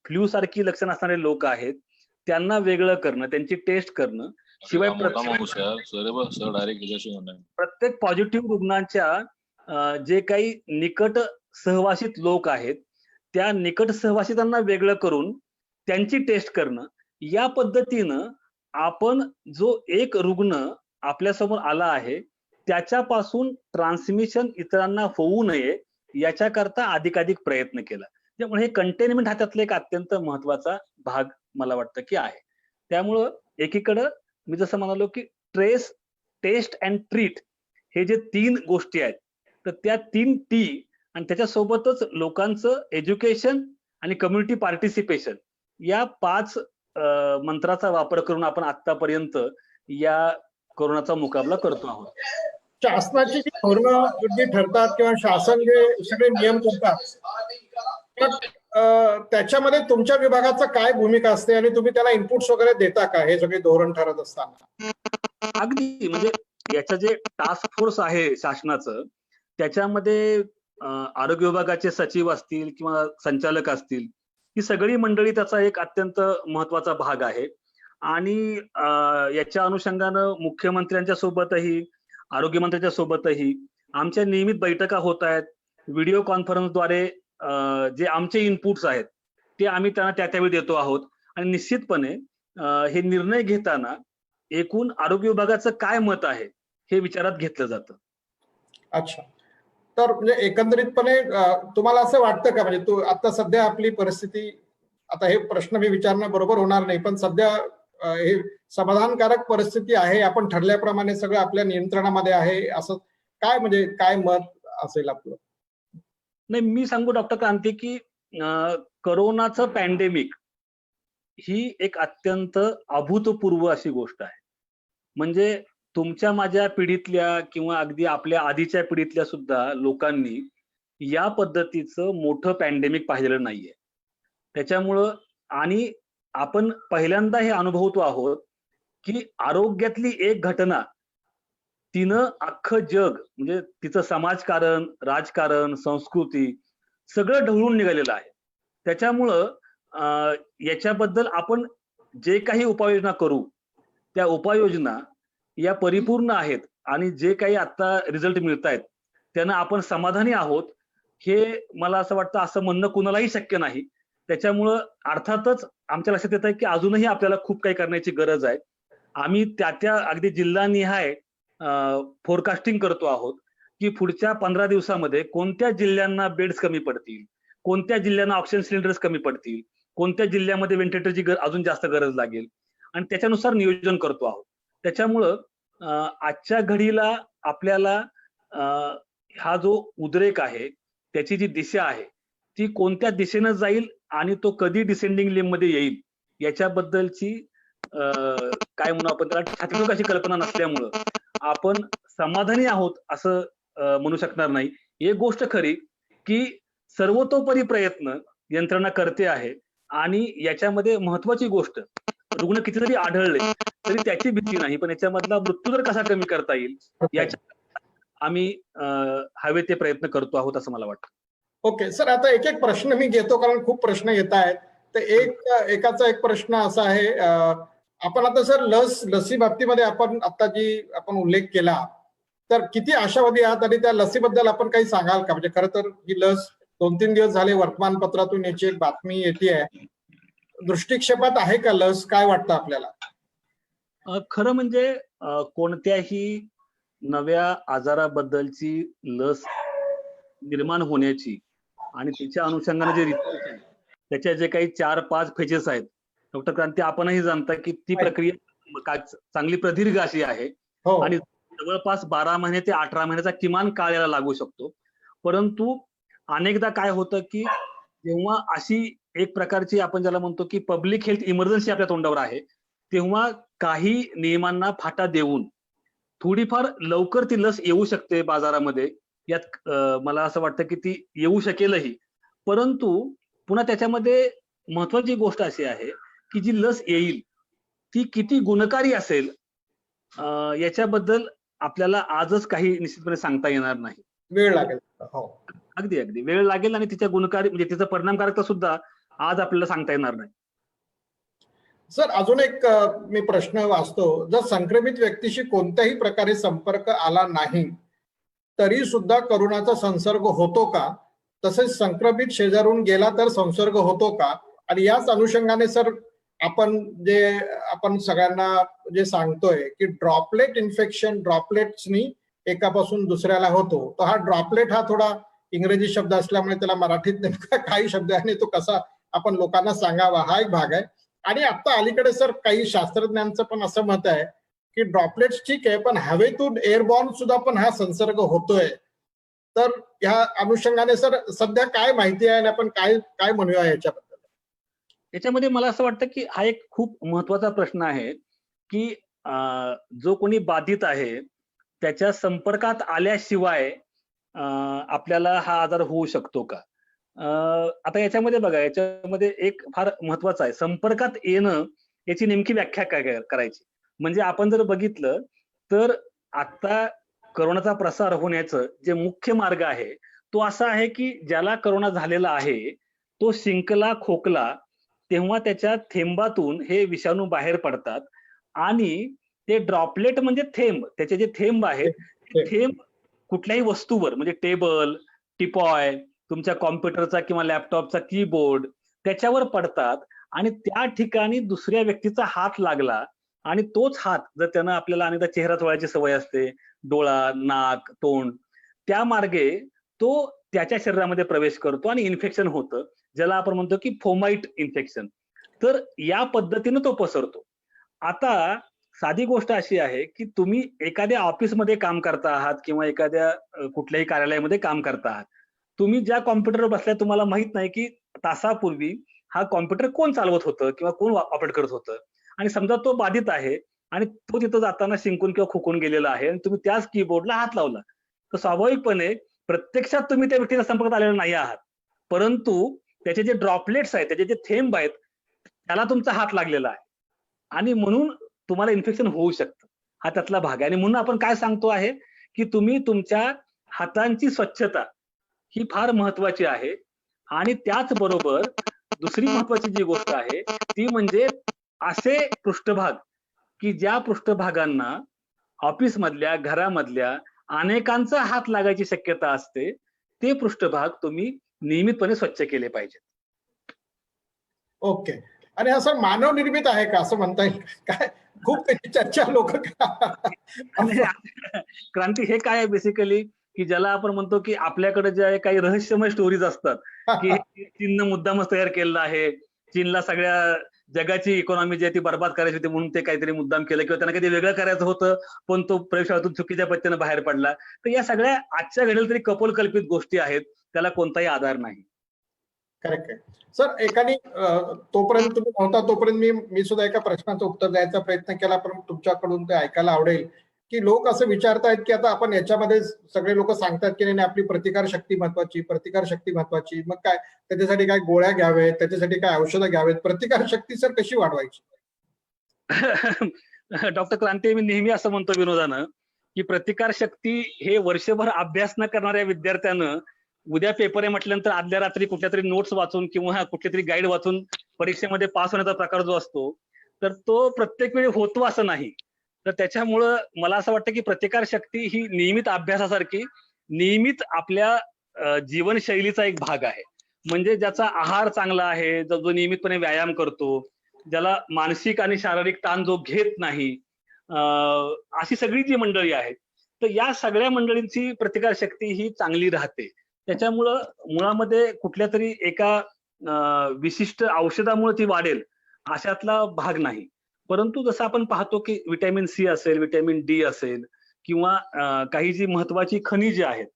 फ्लू सारखी लक्षण असणारे लोक आहेत त्यांना वेगळं करणं, त्यांची टेस्ट करणं, शिवाय प्रत्येक पॉझिटिव्ह रुग्णांच्या जे काही निकट सहवासित लोक आहेत त्या निकट सहवासितांना वेगळं करून त्यांची टेस्ट करणं. या पद्धतीनं आपण जो एक रुग्ण आपल्यासमोर आला आहे त्याच्यापासून ट्रान्समिशन इतरांना होऊ नये याच्याकरता अधिकाधिक प्रयत्न केला. त्यामुळे हे कंटेनमेंट हा त्यातला एक अत्यंत महत्वाचा भाग मला वाटतं की आहे. त्यामुळं एकीकडं मी जसं म्हणालो की ट्रेस, टेस्ट अँड ट्रीट हे जे 3 गोष्टी आहेत तर त्या 3 T आणि त्याच्यासोबतच लोकांचं एज्युकेशन आणि कम्युनिटी पार्टिसिपेशन या 5 मंत्राचा वापर करून आपण आतापर्यंत या कोरोनाचा मुकाबला करतो आहोत. शासनाची जी धोरणं जी ठरतात किंवा शासन जे सगळे नियम करतात त्याच्यामध्ये तुमच्या विभागाचं काय भूमिका असते आणि तुम्ही त्याला इनपुट्स वगैरे देता का हे सगळे धोरण ठरत असताना? अगदी, म्हणजे याचं जे टास्क फोर्स आहे शासनाचं त्याच्यामध्ये आरोग्य विभागाचे सचिव असतील किंवा संचालक असतील, ही सगळी मंडळी त्याचा एक अत्यंत महत्वाचा भाग आहे. आणि याच्या अनुषंगानं मुख्यमंत्र्यांच्या सोबतही, आरोग्यमंत्र्यांच्या सोबतही आमच्या नियमित बैठका होत आहेत. व्हिडिओ कॉन्फरन्सद्वारे जे आमचे इनपुट्स आहेत ते आम्ही त्यांना त्यावेळी देतो आहोत. आणि निश्चितपणे हे निर्णय घेताना एकूण आरोग्य विभागाचं काय मत आहे हे विचारात घेतलं जातं. अच्छा, तर म्हणजे एकंदरीतपणे तुम्हाला असं वाटतं का, म्हणजे आता सध्या आपली परिस्थिती, आता हे प्रश्न मी विचारणं बरोबर होणार नाही, पण सध्या हे समाधानकारक परिस्थिती आहे, आपण ठरल्याप्रमाणे सगळं आपल्या नियंत्रणामध्ये आहे, असं काय म्हणजे काय मत असेल आपलं? नाही, मी सांगू डॉक्टर क्रांती की करोनाचं पॅन्डेमिक ही एक अत्यंत अभूतपूर्व अशी गोष्ट आहे. म्हणजे तुमच्या माझ्या पिढीतल्या किंवा अगदी आपल्या आधीच्या पिढीतल्या सुद्धा लोकांनी या पद्धतीचं मोठं पॅन्डेमिक पाहिलेलं नाहीये. त्याच्यामुळं आणि आपण पहिल्यांदा हे अनुभवतो आहोत की आरोग्यातली एक घटना तिनं अख्खं जग म्हणजे तिचं समाजकारण, राजकारण, संस्कृती सगळं ढवळून निघालेलं आहे. त्याच्यामुळं याच्याबद्दल आपण जे काही उपाययोजना करू, त्या उपाययोजना या परिपूर्ण आहेत आणि जे काही आता रिझल्ट मिळतायत, त्यानं आपण समाधानी आहोत, हे मला असं वाटतं असं म्हणणं कुणालाही शक्य नाही. त्याच्यामुळं अर्थातच आमच्या लक्षात येतंय की अजूनही आपल्याला खूप काही करण्याची गरज आहे. आम्ही त्या अगदी जिल्हानिहाय फोरकास्टिंग करतो आहोत, की पुढच्या 15 दिवसामध्ये कोणत्या जिल्ह्यांना बेड्स कमी पडतील, कोणत्या जिल्ह्यांना ऑक्सिजन सिलेंडर्स कमी पडतील, कोणत्या जिल्ह्यामध्ये व्हेंटिलेटरची अजून जास्त गरज लागेल आणि त्याच्यानुसार नियोजन करतो आहोत. त्याच्यामुळं आजच्या घडीला आपल्याला हा जो उद्रेक आहे, त्याची जी दिशा आहे, ती कोणत्या दिशेनं जाईल आणि तो कधी डिसेंडिंग लिंबमध्ये येईल, याच्याबद्दलची काय म्हणू आपण त्याला ठासूक अशी कल्पना नसल्यामुळं आपण समाधानी आहोत असं म्हणू शकणार नाही. एक गोष्ट खरी की सर्वतोपरी प्रयत्न यंत्रणा करते आहे आणि याच्यामध्ये महत्वाची गोष्ट रुग्ण किती जरी आढळले तरी त्याची भीती नाही, पण याच्यामधला मृत्यू दर कसा कमी करता येईल याच्या आम्ही हवे ते प्रयत्न करतो आहोत असं मला वाटतं. ओके सर, आता एक एक प्रश्न मी घेतो कारण खूप प्रश्न येत आहेत. तर एकाचा एक प्रश्न असा आहे, आपण आता सर लसी बाबतीमध्ये आपण आता जी आपण उल्लेख केला, तर किती आशावादी आहात आणि त्या लसीबद्दल आपण काही सांगाल का? म्हणजे खरं तर ही लस 2-3 दिवस झाले वर्तमानपत्रातून याची एक बातमी येते, दृष्टिक्षेपात आहे का लस? काय वाटतं आपल्याला? खरं म्हणजे कोणत्याही नव्या आजाराबद्दलची लस निर्माण होण्याची आणि तिच्या अनुषंगाने जे रिसर्च आहे त्याच्या जे काही 4-5 फेजेस आहेत, डॉक्टर क्रांती आपणही जाणता की ती प्रक्रिया चांगली प्रदीर्घ अशी आहे आणि जवळपास 12 महिने ते 18 महिन्याचा किमान काळ याला लागू शकतो. परंतु अनेकदा काय होतं की जेव्हा अशी एक प्रकारची आपण ज्याला म्हणतो की पब्लिक हेल्थ इमर्जन्सी आपल्या तोंडावर आहे, तेव्हा काही नियमांना फाटा देऊन थोडीफार लवकर ती लस येऊ शकते बाजारामध्ये. यात मला असं वाटतं की ती येऊ शकेलही. परंतु पुन्हा त्याच्यामध्ये महत्वाची गोष्ट अशी आहे की जी लस येईल ती किती गुणकारी असेल याच्याबद्दल आपल्याला आजच काही निश्चितपणे सांगता येणार नाही. वेळ लागेल. हो, अगदी वेळ लागेल आणि तिच्या गुणकारी म्हणजे तिचं परिणामकारकता सुद्धा आज आपल्याला सांगता येणार नाही. सर अजून एक मी प्रश्न वाचतो, जर संक्रमित व्यक्तीशी कोणत्याही प्रकारे संपर्क आला नाही तरी सुद्धा करोनाचा संसर्ग होतो का? तसेच संक्रमित शेजारून गेला तर संसर्ग होतो का? आणि याच अनुषंगाने सर आपण सगळ्यांना जे सांगतोय की ड्रॉपलेट इन्फेक्शन ड्रॉपलेट्सनी एकापासून दुसऱ्याला होतो, तर हा ड्रॉपलेट हा थोडा इंग्रजी शब्द असल्यामुळे त्याला मराठीत नेमका काही शब्द आहे आणि तो कसा आपण लोकांना सांगावा हा एक भाग आहे. आणि आता अलीकडे सर काही शास्त्रज्ञांचं पण असं मत आहे की ड्रॉपलेट्स ठीक आहे, पण हवेतून एअरबॉर्न सुद्धा पण हा संसर्ग होतोय. तर ह्या अनुषंगाने सर सध्या काय माहिती आहे आणि आपण काय म्हणूया याच्याबद्दल? याच्यामध्ये मला असं वाटतं की हा एक खूप महत्वाचा प्रश्न आहे की जो कोणी बाधित आहे त्याच्या संपर्कात आल्याशिवाय आपल्याला हा आजार होऊ शकतो का? आता याच्यामध्ये बघा, याच्यामध्ये एक फार महत्वाचं आहे, संपर्कात येणं याची नेमकी व्याख्या काय करायची. म्हणजे आपण जर बघितलं तर आता करोनाचा प्रसार होण्याचं जे मुख्य मार्ग आहे तो असा आहे की ज्याला करोना झालेला आहे तो शिंकला खोकला तेव्हा त्याच्या थेंबातून हे विषाणू बाहेर पडतात आणि ते ड्रॉपलेट म्हणजे थेंब, त्याचे जे थेंब आहेत ते थेंब कुठल्याही वस्तूवर म्हणजे टेबल, टिपॉय, तुमच्या कॉम्प्युटरचा किंवा लॅपटॉपचा कीबोर्ड त्याच्यावर पडतात आणि त्या ठिकाणी दुसऱ्या व्यक्तीचा हात लागला आणि तोच हात जर त्यानं आपल्याला अनेकदा चेहरा चोळायची सवय असते, डोळा, नाक, तोंड, त्या मार्गे तो त्याच्या शरीरामध्ये प्रवेश करतो आणि इन्फेक्शन होतं, ज्याला आपण म्हणतो की फोमाइट इन्फेक्शन. तर या पद्धतीनं तो पसरतो. आता साधी गोष्ट अशी आहे की तुम्ही एखाद्या ऑफिसमध्ये काम करता आहात किंवा एखाद्या कुठल्याही कार्यालयामध्ये काम करता आहात, तुम्ही ज्या कॉम्प्युटरवर बसलाय तुम्हाला माहित नाही की तासापूर्वी हा कॉम्प्युटर कोण चालवत होतं किंवा कोण ऑपरेट करत होतं. आणि समजा तो बाधित आहे आणि तो तिथं जाताना शिंकून किंवा खुकून गेलेला आहे आणि तुम्ही त्याच कीबोर्डला हात लावला, तर स्वाभाविकपणे प्रत्यक्षात तुम्ही त्या व्यक्तीच्या संपर्कात आलेले नाही आहात. परंतु त्याचे जे ड्रॉपलेट्स आहेत, त्याचे जे थेंब आहेत, त्याला तुमचा हात लागलेला आहे आणि म्हणून तुम्हाला इन्फेक्शन होऊ शकतं. हा त्यातला भाग आहे आणि म्हणून आपण काय सांगतो आहे, की तुम्ही तुमच्या हातांची स्वच्छता ही फार महत्वाची आहे. आणि त्याचबरोबर दुसरी महत्वाची जी गोष्ट आहे ती म्हणजे असे पृष्ठभाग, की ज्या पृष्ठभागांना ऑफिसमधल्या, घरामधल्या अनेकांचा हात लागायची शक्यता असते, ते पृष्ठभाग तुम्ही नियमितपणे स्वच्छ केले पाहिजेत. ओके. आणि हा सर मानव निर्मित आहे का असं म्हणता येईल काय? खूप त्याची चर्चा लोक आणि क्रांती हे काय आहे बेसिकली, की ज्याला आपण म्हणतो की आपल्याकडे जे आहे काही रहस्यमय स्टोरीज असतात, की हे चीननं मुद्दामच तयार केलेलं आहे. चीनला सगळ्या जगाची इकॉनॉमी जी आहे ती बरबाद करायची होती म्हणून ते काहीतरी मुद्दाम केलं किंवा त्यांना काहीतरी वेगळं करायचं होतं, पण तो प्रयोगशाळेतून चुकीच्या पद्धतीने बाहेर पडला. तर या सगळ्या आजच्या घडीला तरी कपोलकल्पित गोष्टी आहेत. त्याला कोणताही आधार नाही. करेक्ट आहे. सर एकाने तोपर्यंत तुम्ही नव्हता तोपर्यंत मी सुद्धा एका प्रश्नाचं उत्तर द्यायचा प्रयत्न केला, पण तुमच्याकडून ते ऐकायला आवडेल, की लोक असं विचारतायत की आता आपण याच्यामध्ये सगळे लोक सांगतात की नाही आपली प्रतिकार शक्ती महत्वाची. मग काय त्याच्यासाठी काय गोळ्या घ्यावेत, त्याच्यासाठी काय औषधं घ्यावेत, प्रतिकार शक्ती सर कशी वाढवायची? डॉक्टर क्रांती, मी नेहमी असं म्हणतो विनोदानं, की प्रतिकार शक्ती हे वर्षभर अभ्यास न करणाऱ्या विद्यार्थ्यानं उद्या पेपर आहे म्हटल्यानंतर आदल्या रात्री कुठल्या तरी नोट्स वाचून किंवा कुठली तरी गाईड वाचून परीक्षेमध्ये पास होण्याचा प्रकार जो असतो, तर तो प्रत्येक वेळी होतो असं नाही. तर त्याच्यामुळं मला असं वाटतं की प्रतिकार शक्ती ही नियमित अभ्यासासारखी नियमित आपल्या जीवनशैलीचा एक भाग आहे. म्हणजे ज्याचा आहार चांगला आहे, जो नियमितपणे व्यायाम करतो, ज्याला मानसिक आणि शारीरिक ताण जो घेत नाही, अशी सगळी जी मंडळी आहेत, तर या सगळ्या मंडळींची प्रतिकार शक्ती ही चांगली राहते. त्याच्यामुळं मुळामध्ये कुठल्या तरी एका विशिष्ट औषधामुळे ती वाढेल अशातला भाग नाही. परंतु जसं आपण पाहतो की व्हिटॅमिन सी असेल, व्हिटॅमिन डी असेल किंवा काही जी महत्वाची खनिजे आहेत,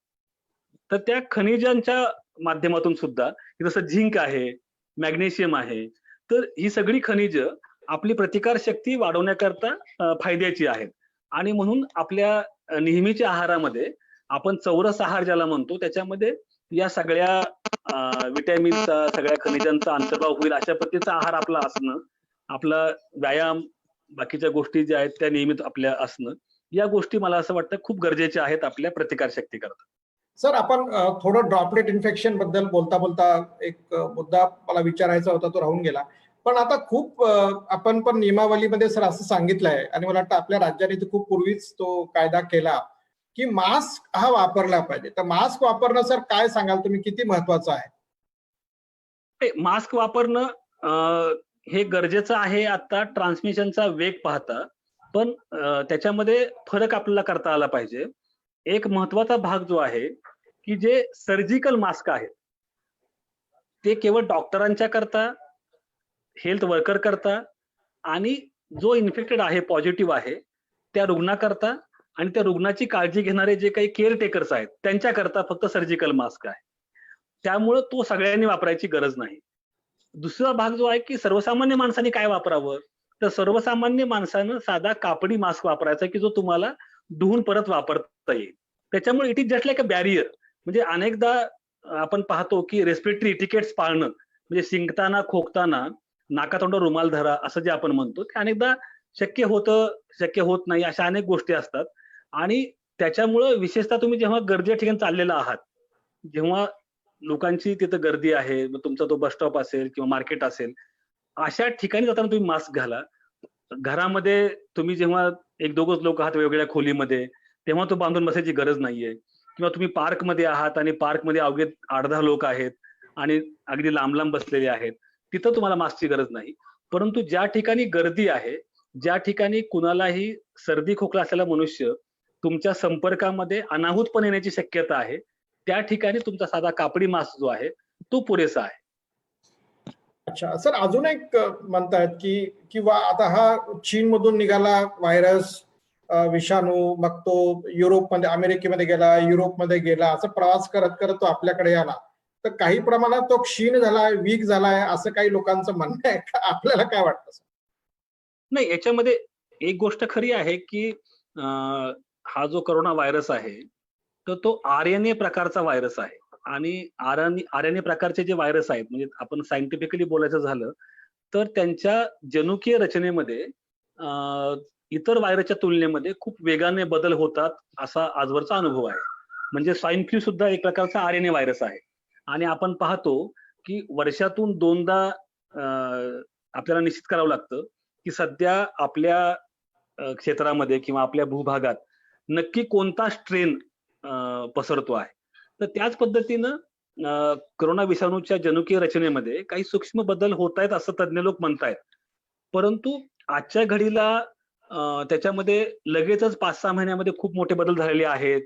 तर त्या खनिजांच्या माध्यमातून सुद्धा जसं झिंक आहे, मॅग्नेशियम आहे, तर ही सगळी खनिज आपली प्रतिकार शक्ती वाढवण्याकरता फायद्याची आहेत. आणि म्हणून आपल्या नेहमीच्या आहारामध्ये आपण चौरस आहार ज्याला म्हणतो, त्याच्यामध्ये या सगळ्या विटॅमिनचा, सगळ्या खनिजांचा अंतर्भाव होईल अशा पद्धतीचा आहार आपला असणं, आपला व्यायाम, बाकीच्या गोष्टी ज्या आहेत त्या नियमित आपल्या असणं, या गोष्टी मला असं वाटतं खूप गरजेच्या आहेत आपल्या प्रतिकार शक्तीकरता. सर आपण थोडं ड्रॉपलेट इन्फेक्शन बद्दल बोलता बोलता एक मुद्दा मला विचारायचा होता, तो राहून गेला. पण आता खूप आपण पण नियमावलीमध्ये सर असं सांगितलंय आणि मला वाटतं आपल्या राज्याने खूप पूर्वीच तो कायदा केला की मास्क हा वापरला पाहिजे. तर मास्क वापरणं सर काय सांगाल तुम्ही, किती महत्वाचं आहे? मास्क वापरणं हे गरजेचं आहे आता ट्रान्समिशनचा वेग पाहता. पण त्याच्यामध्ये फरक आपल्याला करता आला पाहिजे. एक महत्वाचा भाग जो आहे की जे सर्जिकल मास्क आहेत, ते केवळ डॉक्टरांच्या करता, हेल्थ वर्कर करता आणि जो इन्फेक्टेड आहे, पॉझिटिव्ह आहे, त्या रुग्णाकरता आणि त्या रुग्णाची काळजी घेणारे जे काही केअर टेकर्स आहेत त्यांच्याकरता फक्त सर्जिकल मास्क आहे. त्यामुळं तो सगळ्यांनी वापरायची गरज नाही. दुसरा भाग जो आहे की सर्वसामान्य माणसाने काय वापरावं, तर सर्वसामान्य माणसानं साधा कापडी मास्क वापरायचा की जो तुम्हाला धुवून परत वापरता येईल. त्याच्यामुळे it is just like a barrier. म्हणजे अनेकदा आपण पाहतो की रेस्पिरेटरी इटिकेट्स पाळणं, म्हणजे शिंकताना, खोकताना नाकातोंडावर रुमाल धरा असं जे आपण म्हणतो, ते अनेकदा शक्य होतं, शक्य होत नाही, अशा अनेक गोष्टी असतात. आणि त्याच्यामुळं विशेषतः तुम्ही जेव्हा गर्दीच्या ठिकाणी चाललेला आहात, जेव्हा लोकांची तिथं गर्दी आहे, मग तुमचा तो बस स्टॉप असेल किंवा मार्केट असेल, अशा ठिकाणी जाताना तुम्ही मास्क घाला. घरामध्ये तुम्ही जेव्हा एक दोघच लोक आहात वेगवेगळ्या खोलीमध्ये, तेव्हा तो बांधून बसायची गरज नाहीये. किंवा तुम्ही पार्कमध्ये आहात आणि पार्कमध्ये अवघे 8-10 लोक आहेत आणि अगदी लांब लांब बसलेले आहेत, तिथं तुम्हाला मास्कची गरज नाही. परंतु ज्या ठिकाणी गर्दी आहे, ज्या ठिकाणी कुणालाही सर्दी खोकला असलेला मनुष्य तुमच्या संपर्कामध्ये अनाहूतपणे येण्याची शक्यता आहे, त्या ठिकाणी तुमचा साधा कापडी मास्क जो आहे तो पुरेसा आहे. अच्छा सर, अजून एक म्हणतायत की किंवा आता हा चीन मधून निघाला व्हायरस, विषाणू, मग तो युरोपमध्ये, अमेरिकेमध्ये गेला, युरोपमध्ये गेला, असं प्रवास करत करत तो आपल्याकडे आला. तर काही प्रमाणात तो क्षीण झालाय, वीक झालाय, असं काही लोकांचं म्हणणं आहे. आपल्याला काय वाटतं? नाही, याच्यामध्ये एक गोष्ट खरी आहे की हा जो कोरोना व्हायरस आहे तर तो आरएनए प्रकारचा व्हायरस आहे. आणि आरएनए प्रकारचे जे व्हायरस आहेत, म्हणजे आपण सायंटिफिकली बोलायचं झालं तर त्यांच्या जनुकीय रचनेमध्ये इतर व्हायरसच्या तुलनेमध्ये खूप वेगाने बदल होतात, असा आजवरचा अनुभव आहे. म्हणजे स्वाईन फ्लू सुद्धा एक प्रकारचा आरएनए व्हायरस आहे. आणि आपण पाहतो की वर्षातून 2दा आपल्याला निश्चित करावं लागतं की सध्या आपल्या क्षेत्रामध्ये किंवा आपल्या भूभागात नक्की कोणता स्ट्रेन पसरतो आहे. तर त्याच पद्धतीनं कोरोना विषाणूच्या जनुकीय रचनेमध्ये काही सूक्ष्म बदल होत आहेत असं तज्ञ लोक म्हणतायत. परंतु आजच्या घडीला त्याच्यामध्ये लगेचच 5-6 महिन्यामध्ये खूप मोठे बदल झालेले आहेत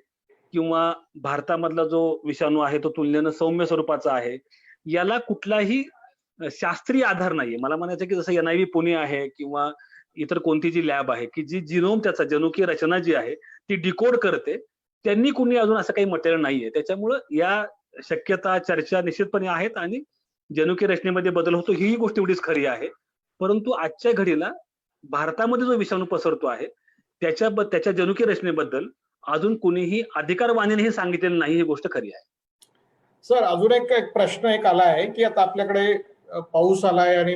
किंवा भारतामधला जो विषाणू आहे तो तुलनेनं सौम्य स्वरूपाचा आहे. याला कुठलाही शास्त्रीय आधार नाहीये. मला म्हणायचं की जसं NIV पुणे आहे किंवा इतर कोणती जी लॅब आहे की जी जिनोम त्याचा जनुकीय रचना जी आहे ती डिकोड करते. त्यांनी कुणी अजून असं काही म्हटलेलं नाहीये. त्याच्यामुळं या शक्यता, चर्चा निश्चितपणे आहेत आणि जनुकीय रचनेमध्ये बदल होतो ही गोष्ट एवढीच खरी आहे. परंतु आजच्या घडीला भारतामध्ये जो विषाणू पसरतो आहे त्याच्या जनुकीय रचनेबद्दल अजून कुणीही अधिकारवाणीने हे सांगितलेलं नाही, ही गोष्ट खरी आहे. सर, अजून एक प्रश्न आला आहे की आता आपल्याकडे पाऊस आलाय आणि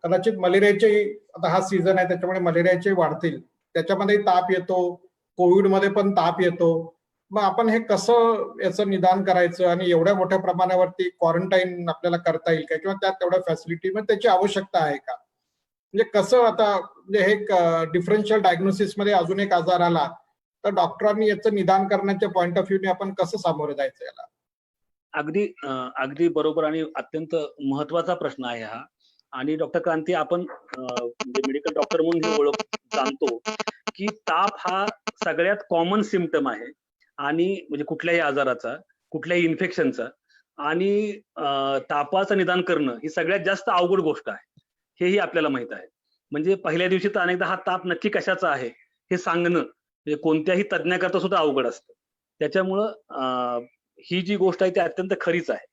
कदाचित मलेरियाचे, आता हा सीझन आहे त्याच्यामुळे मलेरियाचे वाढतील, त्याच्यामध्ये ताप येतो, कोविडमध्ये पण ताप येतो. मग आपण हे कसं याचं निदान करायचं आणि एवढ्या मोठ्या प्रमाणावरती क्वारंटाईन आपल्याला करता येईल का, किंवा त्यात तेवढ्या फॅसिलिटी म्हणजे त्याची आवश्यकता आहे का? म्हणजे कसं आता, म्हणजे हे डिफरन्शियल डायग्नोसिस मध्ये अजून एक आजार आला तर डॉक्टरांनी याचं निदान करण्याच्या पॉइंट ऑफ व्ह्यूने आपण कसं सामोरे जायचं याला? अगदी बरोबर आणि अत्यंत महत्वाचा प्रश्न आहे हा. आणि डॉक्टर क्रांती, आपण म्हणजे मेडिकल डॉक्टर म्हणून ही ओळख जाणतो की ताप हा सगळ्यात कॉमन सिम्पटम आहे आणि म्हणजे कुठल्याही आजाराचा, कुठल्याही इन्फेक्शनचा. आणि तापाचं निदान करणं ही सगळ्यात जास्त अवघड गोष्ट आहे, हेही आपल्याला माहित आहे. म्हणजे पहिल्या दिवशी तर अनेकदा हा ताप नक्की कशाचा आहे हे सांगणं म्हणजे कोणत्याही तज्ञाकरता सुद्धा अवघड असतं. त्याच्यामुळं ही जी गोष्ट आहे ती अत्यंत खरीच आहे.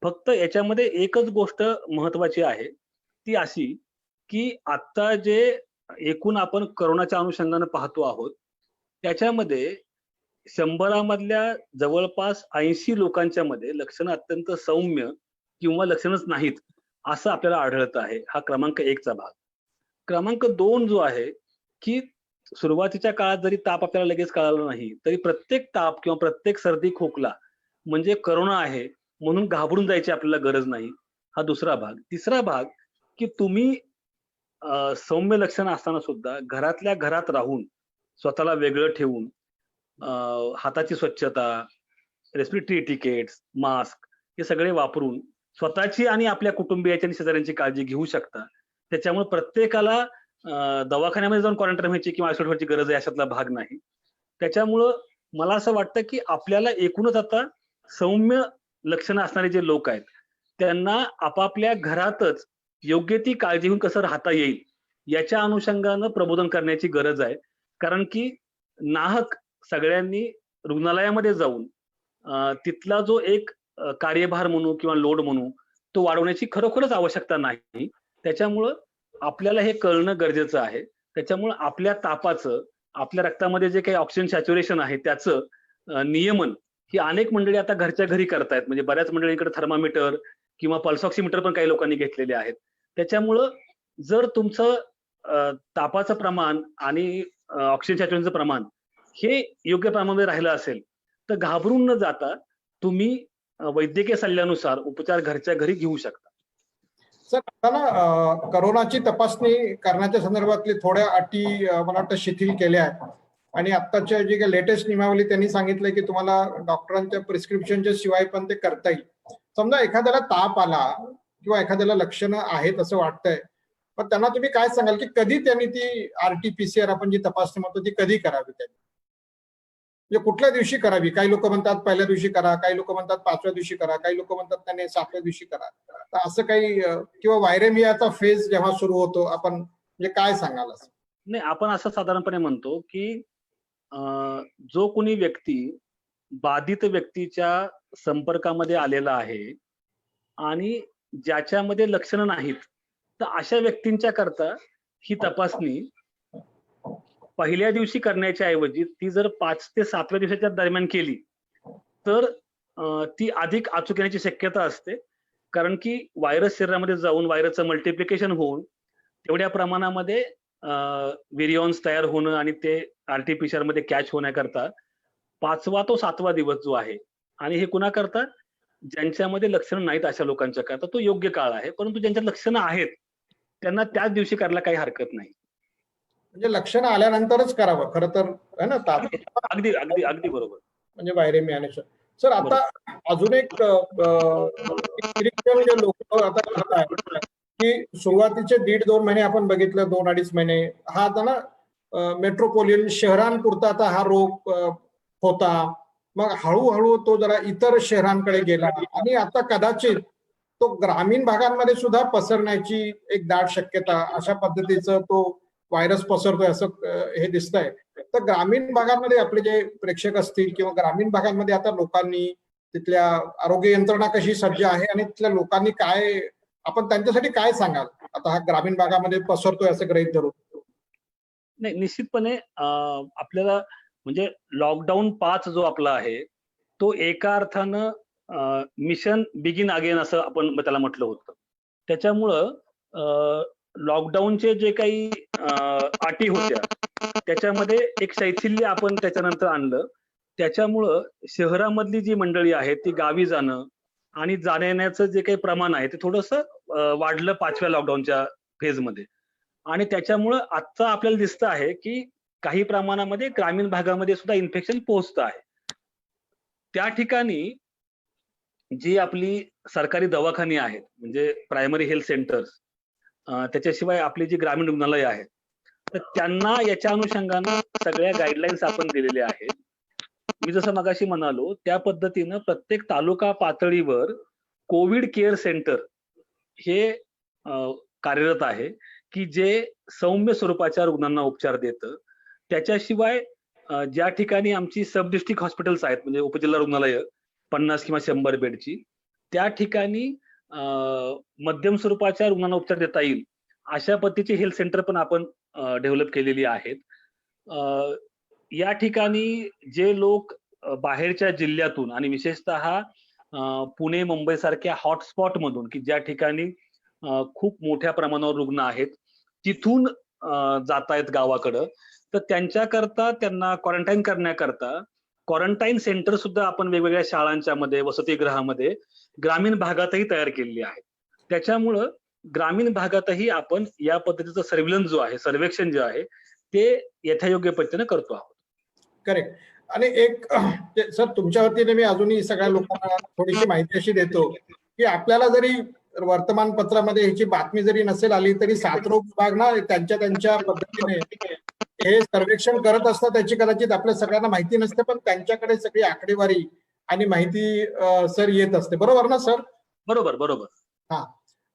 फक्त याच्यामध्ये एकच गोष्ट महत्वाची आहे, ती अशी की आता जे एकूण आपण कोरोनाच्या अनुषंगानं पाहतो आहोत, त्याच्यामध्ये 100 मधल्या जवळपास 80 लोकांच्या मध्ये लक्षणं अत्यंत सौम्य किंवा लक्षणच नाहीत, असं आपल्याला आढळतं आहे. हा क्रमांक 1 चा भाग. क्रमांक 2 जो आहे की सुरुवातीच्या काळात जरी ताप आपल्याला लगेच कळाला नाही, तरी प्रत्येक ताप किंवा प्रत्येक सर्दी खोकला म्हणजे कोरोना आहे म्हणून घाबरून जायची आपल्याला गरज नाही. हा दुसरा भाग. तिसरा भाग की तुम्ही सौम्य लक्षणं असताना सुद्धा घरातल्या घरात राहून स्वतःला वेगळं ठेवून हाताची स्वच्छता, रेस्पिरेटरी एटिकेट्स, मास्क हे सगळे वापरून स्वतःची आणि आपल्या कुटुंबियाची आणि शेजाऱ्यांची काळजी घेऊ शकता. त्याच्यामुळे प्रत्येकाला दवाखान्यामध्ये जाऊन क्वारंटाईन व्हायची किंवा आयसोलेट व्हायची गरज आहे अशातला भाग नाही. त्याच्यामुळं मला असं वाटतं की आपल्याला एकूणच आता सौम्य लक्षणं असणारे जे लोक आहेत त्यांना आपापल्या घरातच योग्य ती काळजी घेऊन कसं राहता येईल याच्या अनुषंगानं प्रबोधन करण्याची गरज आहे. कारण की नाहक सगळ्यांनी रुग्णालयामध्ये जाऊन तिथला जो एक कार्यभार म्हणू किंवा लोड म्हणू तो वाढवण्याची खरोखरच आवश्यकता नाही. त्याच्यामुळं आपल्याला हे कळणं गरजेचं आहे. त्याच्यामुळं आपल्या तापाचं, आपल्या रक्तामध्ये जे काही ऑक्सिजन सॅच्युरेशन आहे त्याचं नियमन ही अनेक मंडळी आता घरच्या घरी करतायत. म्हणजे बऱ्याच मंडळींकडे थर्मामीटर किंवा पल्स ऑक्सिमीटर पण काही लोकांनी घेतलेले आहेत. त्याच्यामुळं जर तुमचं तापाचं प्रमाण आणि ऑक्सिजन सॅच्युरेशनचं प्रमाण हे योग्य प्रमाणामध्ये राहिलं असेल तर घाबरून न जाता तुम्ही वैद्यकीय सल्ल्यानुसार उपचार घरच्या घरी घेऊ शकता. सर, आता ना करोनाची तपासणी करण्याच्या संदर्भातली थोड्या अटी मला वाटतं शिथिल केल्या आहेत. आणि आत्ताच्या जी काही लेटेस्ट नियमावली त्यांनी सांगितलंय की तुम्हाला डॉक्टरांच्या प्रिस्क्रिप्शनच्या शिवाय पण ते करता येईल. समजा एखाद्याला ताप आला किंवा एखाद्याला लक्षणं आहेत असं वाटतंय, पण त्यांना तुम्ही काय सांगाल की कधी त्यांनी ती RT-PCR आपण जी तपासणी म्हणतो ती कधी करावी, त्यांनी म्हणजे कुठल्या दिवशी करावी? काही लोक म्हणतात पहिल्या दिवशी करा, काही लोक म्हणतात 5व्या दिवशी करा, काही लोक म्हणतात त्याने 7व्या दिवशी करा. तर असं काही किंवा व्हायरेमियाचा फेज जेव्हा सुरू होतो आपण, म्हणजे काय सांगाल असं? नाही, आपण असं साधारणपणे म्हणतो की जो कोणी व्यक्ती बाधित व्यक्तीच्या संपर्कामध्ये आलेला आहे आणि ज्याच्यामध्ये लक्षणं नाहीत, तर अशा व्यक्तींच्या करता ही तपासणी पहिल्या दिवशी करण्याच्या ऐवजी ती जर 5 ते 7व्या दिवसाच्या दरम्यान केली, तर ती अधिक अचूक येण्याची शक्यता असते. कारण की व्हायरस शरीरामध्ये जाऊन व्हायरसचं मल्टिप्लिकेशन होऊन तेवढ्या प्रमाणामध्ये व्हेरियॉन्स तयार होणं आणि ते आर-टी-पी-सी-आर मध्ये कॅच होण्याकरता 5वा तो 7वा दिवस जो आहे आणि हे कुणाकरता? ज्यांच्यामध्ये लक्षणं नाहीत अशा लोकांच्या करता तो योग्य काळ आहे. परंतु ज्यांच्यात लक्षणं आहेत, त्यांना त्याच दिवशी करायला काही हरकत नाही. म्हणजे लक्षणं आल्यानंतरच करावं खरं तर, है ना? अगदी अगदी अगदी बरोबर. म्हणजे व्हायरेमियानेशन. सर आता अजून एक निरीक्षण जे लोक आता करत आहेत की सुरुवातीचे 1.5-2 महिने आपण बघितलं, 2-2.5 महिने हा आता ना मेट्रोपॉलियन शहरांपुरता आता हा रोग होता. मग हळूहळू तो जरा इतर शहरांकडे गेला आणि आता कदाचित तो ग्रामीण भागांमध्ये सुद्धा पसरण्याची एक दाट शक्यता, अशा पद्धतीचं तो व्हायरस पसरतोय असं हे दिसतंय. तर ग्रामीण भागांमध्ये आपले जे प्रेक्षक असतील किंवा ग्रामीण भागांमध्ये आता लोकांनी तिथल्या आरोग्य यंत्रणा कशी सज्ज आहे आणि तिथल्या लोकांनी काय, आपण त्यांच्यासाठी काय सांगाल आता हा ग्रामीण भागामध्ये पसरतोय असं गृहीत धरून? नाही, निश्चितपणे आपल्याला म्हणजे लॉकडाऊन 5 जो आपला आहे तो एका अर्थानं मिशन बिगिन अगेन असं आपण त्याला म्हटलं होतं. त्याच्यामुळं लॉकडाऊनचे जे काही अटी होत्या त्याच्यामध्ये एक शैथिल्य आपण त्याच्यानंतर आणलं. त्याच्यामुळं शहरामधली जी मंडळी आहे ती गावी जाणं आणि जाण्याचं जे काही प्रमाण आहे ते थोडंसं वाढलं 5व्या लॉकडाऊनच्या फेजमध्ये. आणि त्याच्यामुळं आजचं आपल्याला दिसतं आहे की काही प्रमाणामध्ये ग्रामीण भागामध्ये सुद्धा इन्फेक्शन पोहोचतं आहे. त्या ठिकाणी जी आपली सरकारी दवाखाने आहेत म्हणजे प्रायमरी हेल्थ सेंटर्स, त्याच्याशिवाय आपली जी ग्रामीण रुग्णालय आहेत, तर त्यांना याच्या अनुषंगानं सगळ्या गाईडलाईन्स आपण दिलेल्या आहेत. मी जसं मगाशी म्हणालो त्या पद्धतीनं प्रत्येक तालुका पातळीवर कोविड केअर सेंटर हे कार्यरत आहे की जे सौम्य स्वरूपाच्या रुग्णांना उपचार देतं. त्याच्याशिवाय ज्या ठिकाणी आमची सब डिस्ट्रिक्ट हॉस्पिटल्स आहेत म्हणजे उपजिल्हा रुग्णालय 50 किंवा 100 बेडची, त्या ठिकाणी मध्यम स्वरूपाच्या रुग्णांना उपचार देता येईल अशा पद्धतीची हेल्थ सेंटर पण आपण डेव्हलप केलेली आहेत. या ठिकाणी जे लोक बाहेरच्या जिल्ह्यातून आणि विशेषतः पुणे मुंबई सारख्या हॉटस्पॉट मधून की ज्या ठिकाणी खूप मोठ्या प्रमाणावर रुग्ण आहेत तिथून जातायत गावाकडं, तर त्यांच्याकरता त्यांना क्वारंटाईन करण्याकरता क्वारंटाईन सेंटर सुद्धा आपण वेगवेगळ्या शाळांच्या मध्ये वसतिगृहामध्ये ग्रामीण भागातही तयार केलेली आहे. त्याच्यामुळं ग्रामीण भागातही आपण या पद्धतीचं सर्व्हिलन्स जो आहे, सर्वेक्षण जे आहे ते यथायोग्य पद्धतीने करतो आहोत. करेक्ट. आणि एक सर तुमच्या वतीने मी अजूनही सगळ्या लोकांना थोडीशी माहिती अशी देतो की आपल्याला जरी वर्तमानपत्रामध्ये ह्याची बातमी जरी नसेल आली तरी साथरोग विभाग ना त्यांच्या पद्धतीने हे सर्वेक्षण करत असतात. त्याची कदाचित आपल्या सगळ्यांना माहिती नसते, पण त्यांच्याकडे सगळी आकडेवारी आणि माहिती सर येत असते. बरोबर ना सर? बरोबर बरोबर. हा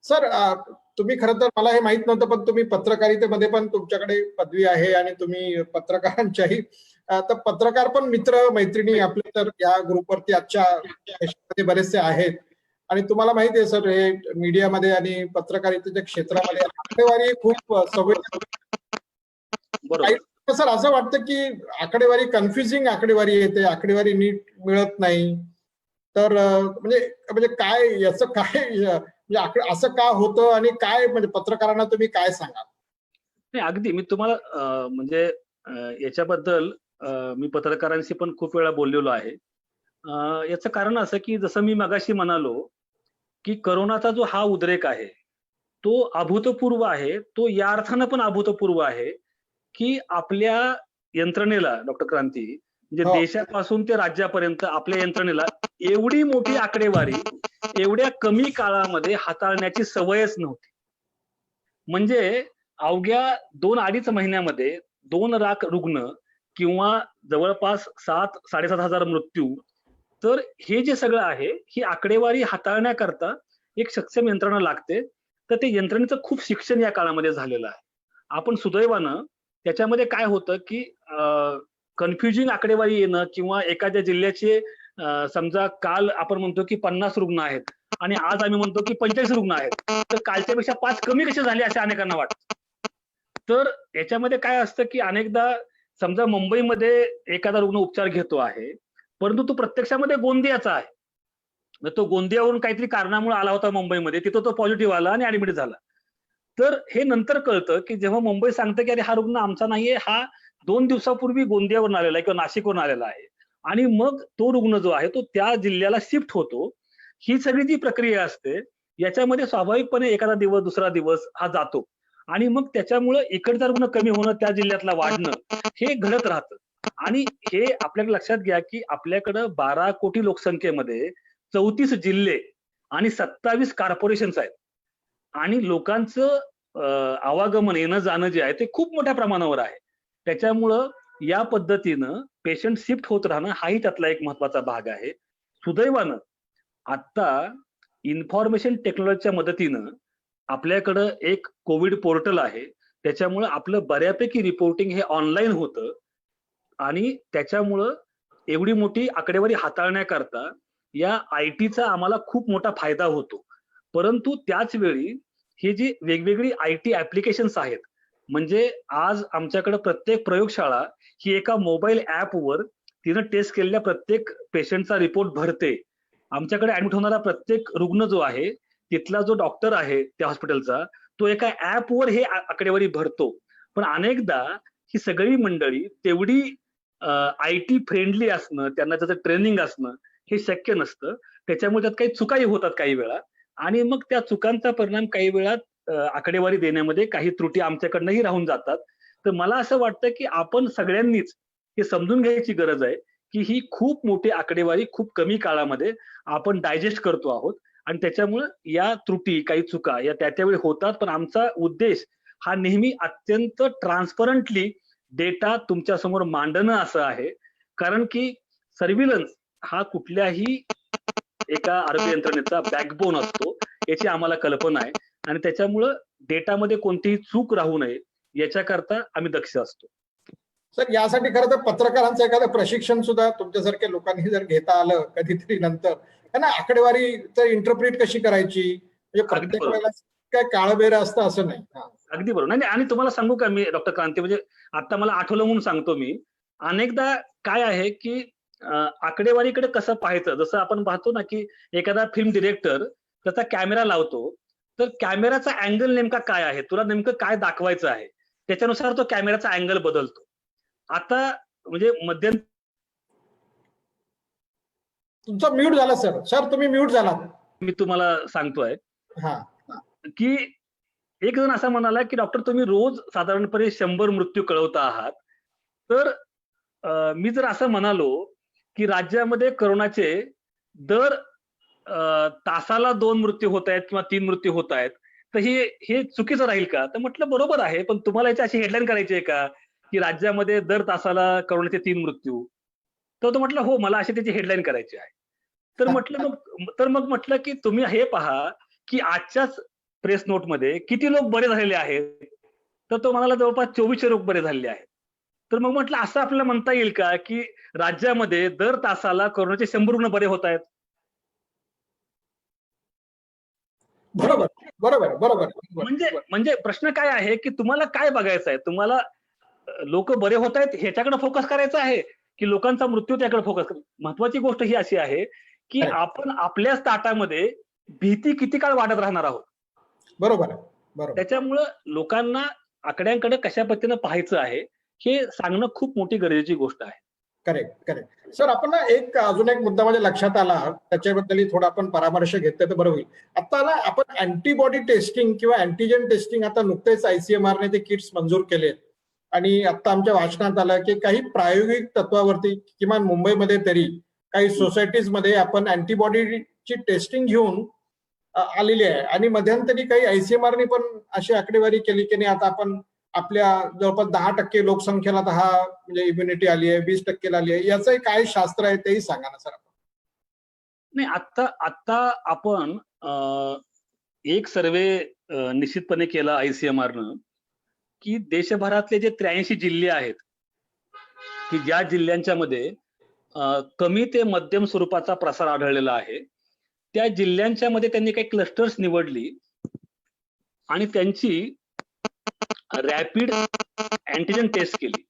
सर, तुम्ही खरं तर मला हे माहित नव्हतं, पण तुम्ही पत्रकारितेमध्ये पण तुमच्याकडे पदवी आहे आणि तुम्ही पत्रकारांच्याही तर पत्रकार पण मित्र मैत्रिणी आपले तर या ग्रुपवरती आजच्या देशामध्ये बरेचसे आहेत. आणि तुम्हाला माहिती आहे सर, हे मीडियामध्ये आणि पत्रकारितेच्या क्षेत्रामध्ये आकडेवारी खूप सर असं वाटतं की आकडेवारी कन्फ्युजिंग आकडेवारी येते, आकडेवारी नीट मिळत नाही. तर म्हणजे काय याचं काय म्हणजे असं का होतं आणि काय म्हणजे पत्रकारांना तुम्ही काय सांगाल? नाही, अगदी मी तुम्हाला म्हणजे याच्याबद्दल मी पत्रकारांशी पण खूप वेळा बोललेलो आहे. याचं कारण असं की जसं मी मगाशी म्हणालो की करोनाचा जो हा उद्रेक आहे तो अभूतपूर्व आहे. तो या अर्थानं पण अभूतपूर्व आहे की आपल्या यंत्रणेला डॉक्टर क्रांती म्हणजे देशापासून ते राज्यापर्यंत आपल्या यंत्रणेला एवढी मोठी आकडेवारी एवढ्या कमी काळामध्ये हाताळण्याची सवयच नव्हती. म्हणजे अवघ्या 2-2.5 महिन्यामध्ये 2 लाख रुग्ण किंवा जवळपास 7-7.5 हजार मृत्यू. तर हे जे सगळं आहे ही आकडेवारी हाताळण्याकरता एक सक्षम यंत्रणा लागते. तर ते यंत्रणेचं खूप शिक्षण या काळामध्ये झालेलं आहे. आपण सुदैवानं त्याच्यामध्ये काय होतं की कन्फ्युजिंग आकडेवारी येणं किंवा एखाद्या जिल्ह्याचे समजा काल आपण म्हणतो की 50 रुग्ण आहेत आणि आज आम्ही म्हणतो की 45 रुग्ण आहेत, तर कालच्यापेक्षा 5 कमी कसे झाले असे अनेकांना वाटतं. तर याच्यामध्ये काय असतं की अनेकदा समजा मुंबईमध्ये एखादा रुग्ण उपचार घेतो आहे, परंतु तो प्रत्यक्षामध्ये गोंदियाचा आहे. मग तो गोंदियावरून काहीतरी कारणामुळे आला होता मुंबईमध्ये, तिथं तो पॉझिटिव्ह आला आणि ऍडमिट झाला. तर हे नंतर कळतं की जेव्हा मुंबई सांगतं की अरे हा रुग्ण आमचा नाहीये, हा 2 दिवसापूर्वी गोंदियावरून आलेला आहे किंवा नाशिकवरून आलेला आहे. आणि मग तो रुग्ण जो आहे तो त्या जिल्ह्याला शिफ्ट होतो. ही सगळी जी प्रक्रिया असते, याच्यामध्ये स्वाभाविकपणे एखादा दिवस, दुसरा दिवस हा जातो. आणि मग त्याच्यामुळं इकडचा रुग्ण कमी होणं, त्या जिल्ह्यातला वाढणं, हे घडत राहतं. आणि हे आपल्याला लक्षात घ्या की आपल्याकडं 12 कोटी लोकसंख्येमध्ये 34 जिल्हे आणि 27 कॉर्पोरेशन्स आहेत. आणि लोकांचं आवागमन, येणं जाणं जे आहे ते खूप मोठ्या प्रमाणावर आहे. त्याच्यामुळं या पद्धतीनं पेशंट शिफ्ट होत राहणं हाही त्यातला एक महत्वाचा भाग आहे. सुदैवानं आता इन्फॉर्मेशन टेक्नॉलॉजीच्या मदतीनं आपल्याकडं एक कोविड पोर्टल आहे. त्याच्यामुळं आपलं बऱ्यापैकी रिपोर्टिंग हे ऑनलाईन होतं आणि त्याच्यामुळं एवढी मोठी आकडेवारी हाताळण्याकरता या आयटीचा आम्हाला खूप मोठा फायदा होतो. परंतु त्याच वेळी ही जी वेगवेगळी आयटी ऍप्लिकेशन्स आहेत, म्हणजे आज आमच्याकडे प्रत्येक प्रयोगशाळा ही एका मोबाईल ऍपवर तिनं टेस्ट केलेल्या प्रत्येक पेशंटचा रिपोर्ट भरते. आमच्याकडे ऍडमिट होणारा प्रत्येक रुग्ण जो आहे, तिथला जो डॉक्टर आहे त्या हॉस्पिटलचा, तो एका ऍपवर हे आकडेवारी भरतो. पण अनेकदा ही सगळी मंडळी तेवढी आयटी फ्रेंडली असणं, त्यांना त्याचं ट्रेनिंग असणं हे शक्य नसतं. त्याच्यामुळे त्यात काही चुकाही होतात काही वेळा आणि मग त्या चुकांचा परिणाम काही वेळा आकडेवारी देण्यामध्ये काही त्रुटी आमच्याकडनंही राहून जातात. तर मला असं वाटतं की आपण सगळ्यांनीच हे समजून घ्यायची गरज आहे की ही खूप मोठी आकडेवारी खूप कमी काळामध्ये आपण डायजेस्ट करतो आहोत आणि त्याच्यामुळे या त्रुटी, काही चुका या त्यावेळी होतात. पण आमचा उद्देश हा नेहमी अत्यंत ट्रान्सपरंटली डेटा तुमच्या समोर मांडणं असं आहे. कारण की सर्व्हिलन्स हा कुठल्याही एका आरोग्य यंत्रणेचा बॅकबोन असतो, याची आम्हाला कल्पना आहे आणि त्याच्यामुळं डेटामध्ये कोणतीही चूक राहू नये याच्याकरता आम्ही दक्ष असतो. सर, यासाठी खरं तर पत्रकारांचं एखादं प्रशिक्षण सुद्धा तुमच्यासारख्या लोकांनी जर घेता आलं कधीतरी नंतर, ना आकडेवारीचं इंटरप्रिट कशी करायची, म्हणजे अगदी प्रत्येक बरोबर. वेळेला काय काळबेर असतं असं नाही. अगदी बरोबर. नाही नाही, आणि तुम्हाला सांगू का मी डॉक्टर क्रांती, म्हणजे आता मला आठवलं म्हणून सांगतो मी. अनेकदा काय आहे की आकडेवारीकडे कसं पाहायचं, जसं आपण पाहतो ना की एखादा फिल्म डिरेक्टर त्याचा कॅमेरा लावतो, तर कॅमेराचा अँगल नेमका काय आहे, तुला नेमकं काय दाखवायचं आहे, त्याच्यानुसार तो कॅमेराचा अँगल बदलतो. आता म्हणजे तुमचा म्यूट झाला सर. सर, तुम्ही म्यूट झाला. मी तुम्हाला सांगतोय हा. की एक जण असा म्हणाला की डॉक्टर तुम्ही रोज साधारणपणे 100 मृत्यू कळवता आहात. तर मी जर असं म्हणालो की राज्यामध्ये कोरोनाचे दर तासाला 2 मृत्यू होत आहेत किंवा 3 मृत्यू होत आहेत, तर हे चुकीचं राहील का? तर म्हटलं बरोबर आहे, पण तुम्हाला याची अशी हेडलाईन करायची आहे का की राज्यामध्ये दर तासाला कोरोनाचे 3 मृत्यू? तर तो म्हटलं हो, मला अशी त्याची हेडलाईन करायची आहे. तर मग म्हटलं की तुम्ही हे पहा की आजच्याच प्रेस नोटमध्ये किती लोक बरे झालेले आहेत. तर तो म्हणाला जवळपास 2400 लोक बरे झालेले आहेत. तर मग म्हटलं असं आपल्याला म्हणता येईल का की राज्यामध्ये दर तासाला कोरोनाचे 100 रुग्ण बरे होत आहेत? बरोबर बरोबर बरोबर. म्हणजे प्रश्न काय आहे की तुम्हाला काय बघायचं आहे? तुम्हाला लोक बरे होत आहेत ह्याच्याकडे फोकस करायचा आहे की लोकांचा मृत्यू त्याकडे फोकस करायचा? महत्वाची गोष्ट ही अशी आहे की आपण आपल्याच ताटामध्ये भीती किती काळ वाढत राहणार आहोत. बरोबर आहे. बरोबर. त्याच्यामुळं लोकांना आकड्यांकडे कशा पद्धतीनं पाहायचं आहे हे सांगणं खूप मोठी गरजेची गोष्ट आहे. Correct correct. सर, आपण अजून एक मुद्दा माझ्या लक्षात आला, त्याच्याबद्दल थोडा आपण परामर्श घेतला तर बरं होईल. आता ना आपण अँटीबॉडी टेस्टिंग किंवा अँटीजेन टेस्टिंग आता नुकतेच ICMR ने ते किट्स मंजूर केलेत आणि आता आमच्या वाचनात आलं की काही प्रायोगिक तत्वावरती किमान मुंबईमध्ये तरी काही सोसायटीज मध्ये आपण अँटीबॉडीची टेस्टिंग घेऊन आलेली आहे आणि मध्यंतरी काही ICMR ने पण अशी आकडेवारी केली की नाही आता आपण आपल्या जवळपास 10% लोकसंख्येला म्हणजे इम्युनिटी आली आहे, 20% आली आहे. याचंही काय शास्त्र आहे तेही सांगा ना सर. नाही, आता आपण एक सर्वे निश्चितपणे केला ICMR न की देशभरातले जे 83 जिल्हे आहेत, की ज्या जिल्ह्यांच्या मध्ये कमी ते मध्यम स्वरूपाचा प्रसार आढळलेला आहे, त्या जिल्ह्यांच्या मध्ये त्यांनी काही क्लस्टर्स निवडली आणि त्यांची रॅपिड अँटीजन टेस्ट केली.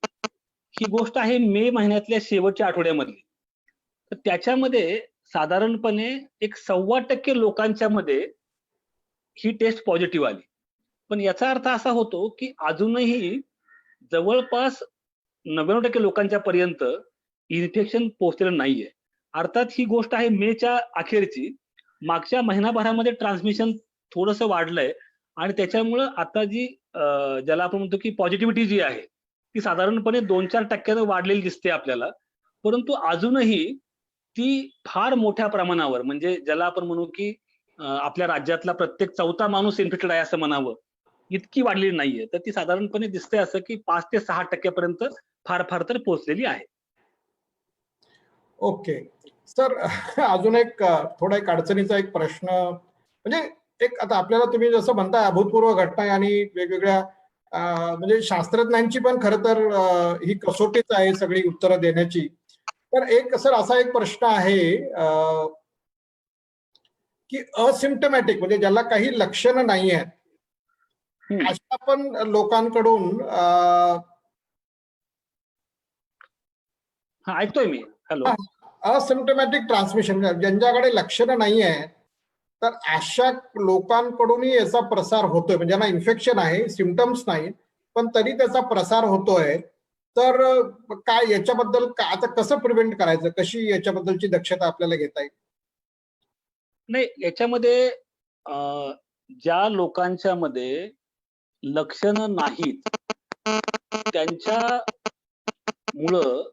ही गोष्ट आहे मे महिन्यातल्या शेवटच्या आठवड्यामधली. तर त्याच्यामध्ये साधारणपणे एक 1.25% लोकांच्या मध्ये ही टेस्ट पॉझिटिव्ह आली. पण याचा अर्थ असा होतो की अजूनही जवळपास 99% लोकांच्या पर्यंत इन्फेक्शन पोहोचलेलं नाहीये. अर्थात ही गोष्ट आहे मेच्या अखेरची. मागच्या महिनाभरामध्ये ट्रान्समिशन थोडंसं वाढलंय आणि त्याच्यामुळं आता जी ज्याला आपण म्हणतो की पॉझिटिव्हिटी जी आहे ती साधारणपणे 2-4% वाढलेली दिसते आपल्याला. परंतु अजूनही ती फार मोठ्या प्रमाणावर, म्हणजे ज्याला आपण म्हणू की आपल्या राज्यातला प्रत्येक 4था माणूस इन्फेक्टेड आहे असं म्हणावं, इतकी वाढलेली नाहीये. तर ती साधारणपणे दिसते असं की 5 ते 6% पर्यंत फार फार तर पोहोचलेली आहे. ओके सर, अजून एक थोडा एक अडचणीचा एक प्रश्न, म्हणजे एक आता आपल्याला तुम्ही जसं म्हणताय अभूतपूर्व घटना आहे आणि वेगवेगळ्या म्हणजे शास्त्रज्ञांची पण खरं तर ही कसोटीच आहे सगळी उत्तरं देण्याची. तर एक सर असा एक प्रश्न आहे की असिम्टमॅटिक म्हणजे ज्याला काही लक्षणं नाही आहेत अशा पण लोकांकडून हा, ऐकतोय मी. हॅलो. असिम्टमॅटिक ट्रान्समिशन ज्यांच्याकडे लक्षणं नाही आहे तर अशा लोकांकडूनही याचा प्रसार होतोय, म्हणजे ज्यांना इन्फेक्शन आहे, सिम्टम्स नाही पण तरी त्याचा प्रसार होतोय. तर काय याच्याबद्दल आता कसं प्रिव्हेंट करायचं, कशी याच्याबद्दलची दक्षता आपल्याला घेता येईल? नाही, याच्यामध्ये ज्या लोकांच्या मध्ये लक्षणं नाहीत त्यांच्या मुळे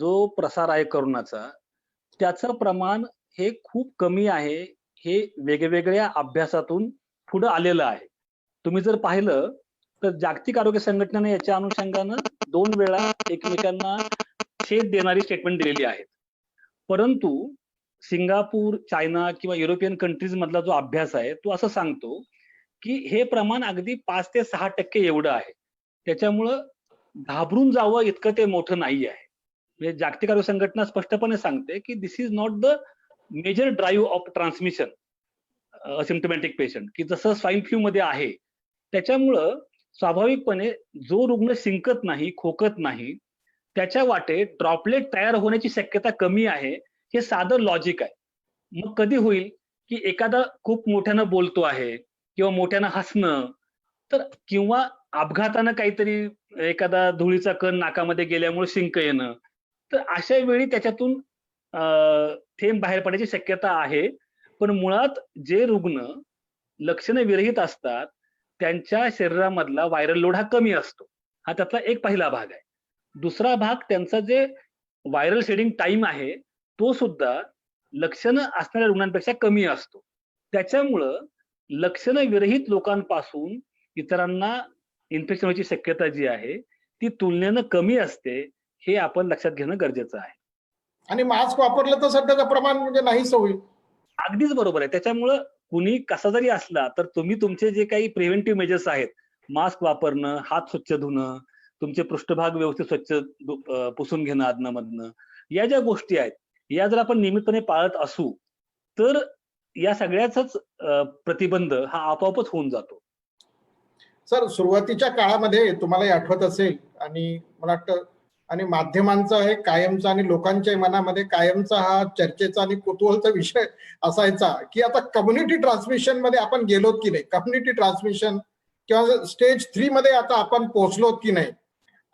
जो प्रसार आहे करोनाचा त्याचं प्रमाण हे खूप कमी आहे. हे वेगवेगळ्या अभ्यासातून पुढे आलेलं आहे. तुम्ही जर पाहिलं तर जागतिक आरोग्य संघटनेने याच्या अनुषंगानं 2 वेळा एकमेकांना छेद देणारी स्टेटमेंट दिलेली आहेत. परंतु सिंगापूर, चायना किंवा युरोपियन कंट्रीज मधला जो अभ्यास आहे तो असं सांगतो की हे प्रमाण अगदी 5 ते 6% एवढं आहे. त्याच्यामुळं घाबरून जावं इतकं ते मोठं नाही आहे. म्हणजे जागतिक आरोग्य संघटना स्पष्टपणे सांगते की this is not the major drive of transmission asymptomatic patient, की जसं स्वाईन फ्लू मध्ये आहे. त्याच्यामुळं स्वाभाविकपणे जो रुग्ण शिंकत नाही, खोकत नाही, त्याच्या वाटे ड्रॉपलेट तयार होण्याची शक्यता कमी आहे. हे साधं लॉजिक आहे. मग कधी होईल की एखादा खूप मोठ्यानं बोलतो आहे किंवा मोठ्यानं हसणं, तर किंवा अपघातानं काहीतरी एखादा धुळीचा कण नाकामध्ये गेल्यामुळे शिंक येणं, तर अशा वेळी त्याच्यातून थेंब बाहेर पडण्याची शक्यता आहे. पण मुळात जे रुग्ण लक्षणं विरहित असतात त्यांच्या शरीरामधला व्हायरल लोड हा कमी असतो. हा त्यातला एक पहिला भाग आहे. दुसरा भाग त्यांचा जे व्हायरल शेडिंग टाइम आहे तो सुद्धा लक्षणं असणाऱ्या रुग्णांपेक्षा कमी असतो. त्याच्यामुळं लक्षणं विरहित लोकांपासून इतरांना इन्फेक्शन होण्याची शक्यता जी आहे ती तुलनेनं कमी असते. हे आपण लक्षात घेणं गरजेचं आहे. आणि मास्क वापरलं तर सध्याचं प्रमाण म्हणजे नाहीच होईल. अगदीच बरोबर आहे. त्याच्यामुळं कुणी कसा जरी असला तर तुम्ही तुमचे जे काही प्रिव्हेंटिव्ह मेजर्स आहेत, मास्क वापरणं, हात स्वच्छ धुणं, तुमचे पृष्ठभाग व्यवस्थित स्वच्छ पुसून घेणं अधनं-मधनं, या ज्या गोष्टी आहेत या जर आपण नियमितपणे पाळत असू तर या सगळ्याचाच प्रतिबंध हा आपोआपच होऊन जातो. सर, सुरुवातीच्या काळामध्ये तुम्हालाही आठवत असेल आणि मला वाटतं आणि माध्यमांचा हे कायमचा आणि लोकांच्या मनामध्ये कायमचा हा चर्चेचा आणि कुतूहलचा विषय असायचा की आता कम्युनिटी ट्रान्समिशन मध्ये आपण गेलोत की नाही, कम्युनिटी ट्रान्समिशन किंवा स्टेज 3 मध्ये आता आपण पोहोचलोत की नाही,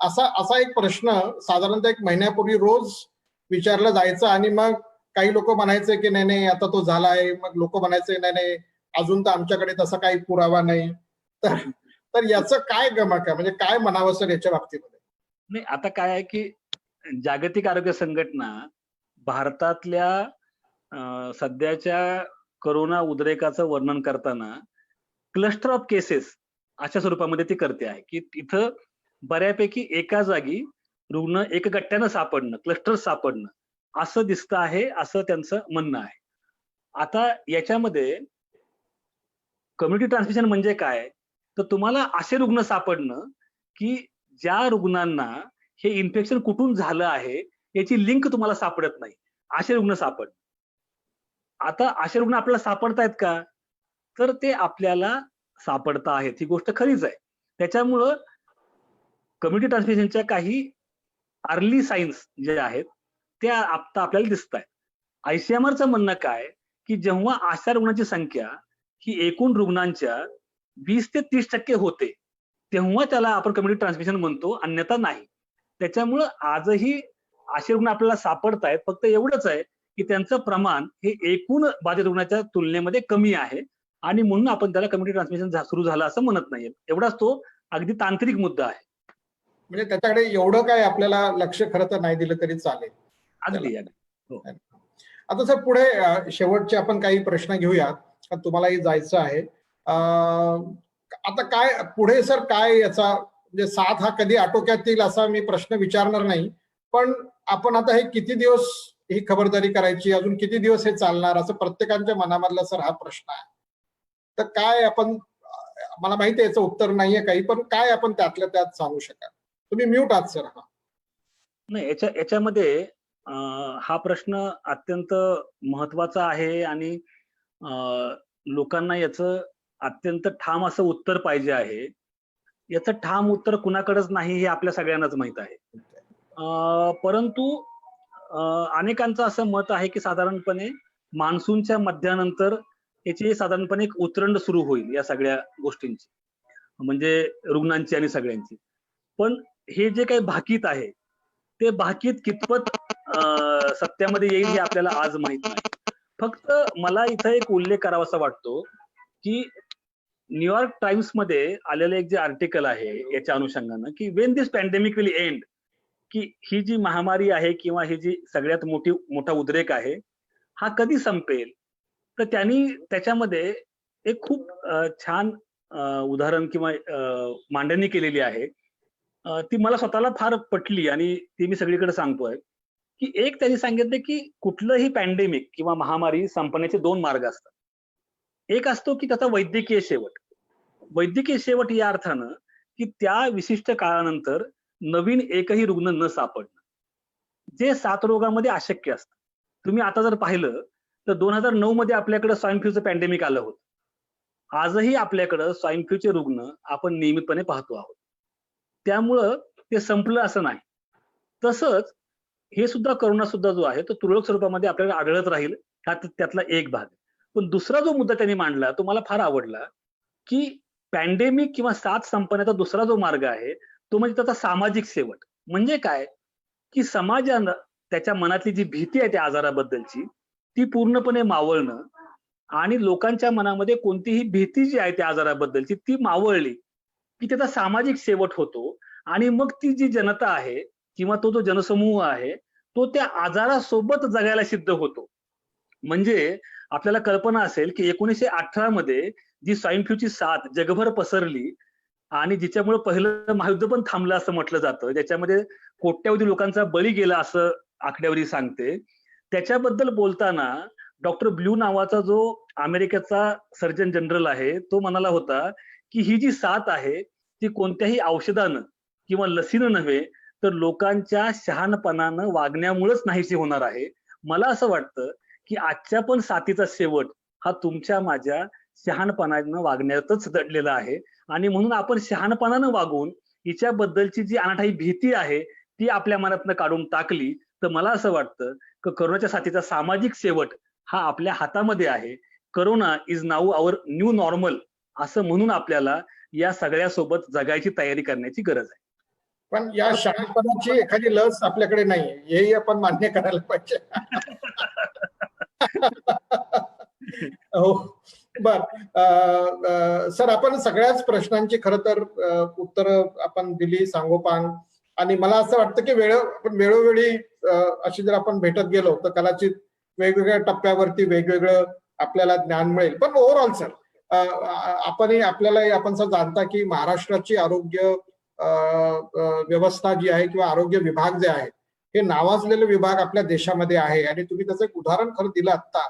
असा एक प्रश्न साधारणतः 1 महिन्यापूर्वी रोज विचारला जायचा. आणि मग काही लोक म्हणायचे की नाही नाही आता तो झालाय, मग लोक म्हणायचे नाही नाही अजून तर आमच्याकडे तसा काही पुरावा नाही. तर याचं काय गमक आहे, म्हणजे काय म्हणावं सर याच्या बाबतीमध्ये? नाही, आता काय आहे की जागतिक आरोग्य संघटना भारतातल्या सध्याच्या कोरोना उद्रेकाचं वर्णन करताना क्लस्टर ऑफ केसेस अशा स्वरूपामध्ये ती करते आहे की तिथं बऱ्यापैकी एका जागी रुग्ण एकगठ्ठ्यानं सापडणं, क्लस्टर सापडणं असं दिसतं आहे, असं त्यांचं म्हणणं आहे. आता याच्यामध्ये कम्युनिटी ट्रान्समिशन म्हणजे काय, तर तुम्हाला असे रुग्ण सापडणं की ज्या रुग्णांना हे इन्फेक्शन कुठून झालं आहे याची लिंक तुम्हाला सापडत नाही, असे रुग्ण सापड. आता असे रुग्ण आपल्याला सापडतायत का? तर ते आपल्याला सापडता आहेत, ही गोष्ट खरीच आहे. त्याच्यामुळं कम्युनिटी ट्रान्समिशनच्या काही अर्ली सायन्स जे आहेत त्या आता आपल्याला दिसत आहेत. आयसीएमआरचं म्हणणं काय की जेव्हा अशा रुग्णांची संख्या ही एकूण रुग्णांच्या 20 ते 30% होते, तेव्हा त्याला आपण कम्युनिटी ट्रान्समिशन म्हणतो, अन्यथा नाही. त्याच्यामुळं आजही असे रुग्ण आपल्याला सापडतायत, फक्त एवढंच आहे की त्यांचं प्रमाण हे एकूण बाधित रुग्णाच्या तुलनेमध्ये कमी आहे आणि म्हणून आपण त्याला कम्युनिटी ट्रान्समिशन सुरू झालं असं म्हणत नाहीये. एवढाच तो अगदी तांत्रिक मुद्दा आहे. म्हणजे त्याच्याकडे एवढं काय आपल्याला लक्ष खरं तर नाही दिलं तरी चालेल. अगदी आता सर पुढे शेवटचे आपण काही प्रश्न घेऊयात, तुम्हालाही जायचं आहे. आता काय पुढे सर काय याचा म्हणजे साथ हा कधी आटोक्यात येईल असा मी प्रश्न विचारणार नाही, पण आपण आता हे किती दिवस ही खबरदारी करायची, अजून किती दिवस हे चालणार, असं प्रत्येकाच्या मनामधला सर हा प्रश्न आहे. तर काय आपण, मला माहिती आहे याचं उत्तर नाहीये काही, पण काय आपण त्यातल्या त्यात सांगू शकाल? तुम्ही म्यूट आहात सर. हा नाही, याच्यामध्ये हा प्रश्न अत्यंत महत्वाचा आहे आणि लोकांना याचं अत्यंत ठाम असं उत्तर पाहिजे आहे. याचं ठाम उत्तर कुणाकडेच नाही हे आपल्या सगळ्यांनाच माहित आहे. परंतु अनेकांचं असं मत आहे की साधारणपणे मान्सूनच्या मध्यानंतर याची साधारणपणे एक उतरंड सुरू होईल या सगळ्या गोष्टींची, म्हणजे रुग्णांची आणि सगळ्यांची. पण हे जे काही भाकीत आहे ते भाकीत कितपत सत्यामध्ये येईल हे आपल्याला आज माहित नाही. फक्त मला इथं एक उल्लेख करावासा वाटतो की न्यूयॉर्क टाइम्स मध्ये आलेलं एक जे आर्टिकल आहे याच्या अनुषंगानं की Wien this pandemic will end, की ही जी महामारी आहे किंवा ही जी सगळ्यात मोठा उद्रेक आहे हा कधी संपेल. तर त्यांनी त्याच्यामध्ये एक खूप छान उदाहरण किंवा मांडणी केलेली आहे. ती मला स्वतःला फार पटली आणि ती मी सगळीकडे सांगतोय की एक त्यांनी सांगितलं की कुठलंही पॅन्डेमिक किंवा महामारी संपण्याचे 2 मार्ग असतात. एक असतो की त्याचा वैद्यकीय शेवट. वैद्यकीय शेवट या अर्थानं की त्या विशिष्ट काळानंतर नवीन एकही रुग्ण न सापडणं, जे साथरोगामध्ये अशक्य असतं. तुम्ही आता जर पाहिलं तर 2009 मध्ये आपल्याकडे स्वाईन फ्लूचं पॅन्डेमिक आलं होतं. आजही आपल्याकडं स्वाईन फ्लूचे रुग्ण आपण नियमितपणे पाहतो आहोत. त्यामुळं ते संपलं असं नाही. तसंच हे सुद्धा करोना सुद्धा जो आहे तो तुरळक स्वरूपामध्ये आपल्याला आढळत राहील, हा त्यातला एक भाग. पण दुसरा जो मुद्दा त्यांनी मांडला तो मला फार आवडला की पॅन्डेमिक किंवा साथ संपण्याचा दुसरा जो मार्ग आहे तो म्हणजे त्याचा सामाजिक शेवट. म्हणजे काय की समाजानं त्याच्या मनातली जी भीती आहे त्या आजाराबद्दलची ती पूर्णपणे मावळणं आणि लोकांच्या मनामध्ये कोणतीही भीती जी आहे त्या आजाराबद्दलची ती मावळली की त्याचा सामाजिक शेवट होतो आणि मग ती जी जनता आहे किंवा तो जो जनसमूह आहे तो त्या आजारासोबत जगायला सिद्ध होतो. म्हणजे आपल्याला कल्पना असेल की 1918 मध्ये जी स्वाईन फ्लूची साथ जगभर पसरली आणि जिच्यामुळे पहिलं महायुद्ध पण थांबलं असं म्हटलं जातं, ज्याच्यामध्ये कोट्यावधी लोकांचा बळी गेला असं आकडेवारी सांगते, त्याच्याबद्दल बोलताना डॉक्टर ब्लू नावाचा जो अमेरिकेचा सर्जन जनरल आहे तो म्हणाला होता की ही जी साथ आहे ती कोणत्याही औषधानं किंवा लसीनं नव्हे तर लोकांच्या शहाणपणानं वागण्यामुळेच नाहीशी होणार आहे. मला असं वाटतं की आजच्या पण साथीचा शेवट हा तुमच्या माझ्या शहाणपणानं वागण्यातच दडलेला आहे आणि म्हणून आपण शहाणपणानं वागून हिच्याबद्दलची जी अनाठाई भीती आहे ती आपल्या मनातनं काढून टाकली तर मला असं वाटतं की करोनाच्या साथीचा सामाजिक शेवट हा आपल्या हातामध्ये आहे. Corona is now our new normal असं म्हणून आपल्याला या सगळ्यासोबत जगायची तयारी करण्याची गरज आहे. पण या शहाणपणाची एखादी लस आपल्याकडे नाहीये, हेही आपण मान्य करायला पाहिजे. हो बर. सर आपण सगळ्याच प्रश्नांची खरं तर उत्तर आपण दिली सांगोपांग आणि मला असं वाटतं की वेळोवेळी अशी जर आपण भेटत गेलो तर कदाचित वेगवेगळ्या टप्प्यावरती वेगवेगळं आपल्याला ज्ञान मिळेल. पण ओव्हरऑल सर आपण जाणता की महाराष्ट्राची आरोग्य व्यवस्था जी आहे किंवा आरोग्य विभाग जे आहे हे नावाजलेले विभाग आपल्या देशामध्ये आहे आणि तुम्ही त्याचं एक उदाहरण खरं दिलं आता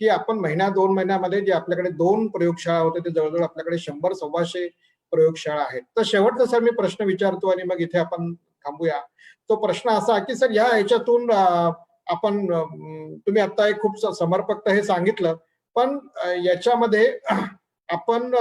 की आपण 1-2 महिन्यामध्ये जे आपल्याकडे 2 प्रयोगशाळा होते ते जवळजवळ आपल्याकडे 100-125 प्रयोगशाळा आहेत. तर शेवटचा सर मी प्रश्न विचारतो आणि मग इथे आपण थांबूया. तो प्रश्न असा की सर ह्याच्यातून आपण तुम्ही आता एक खूप समर्पक हे सांगितलं, पण याच्यामध्ये आपण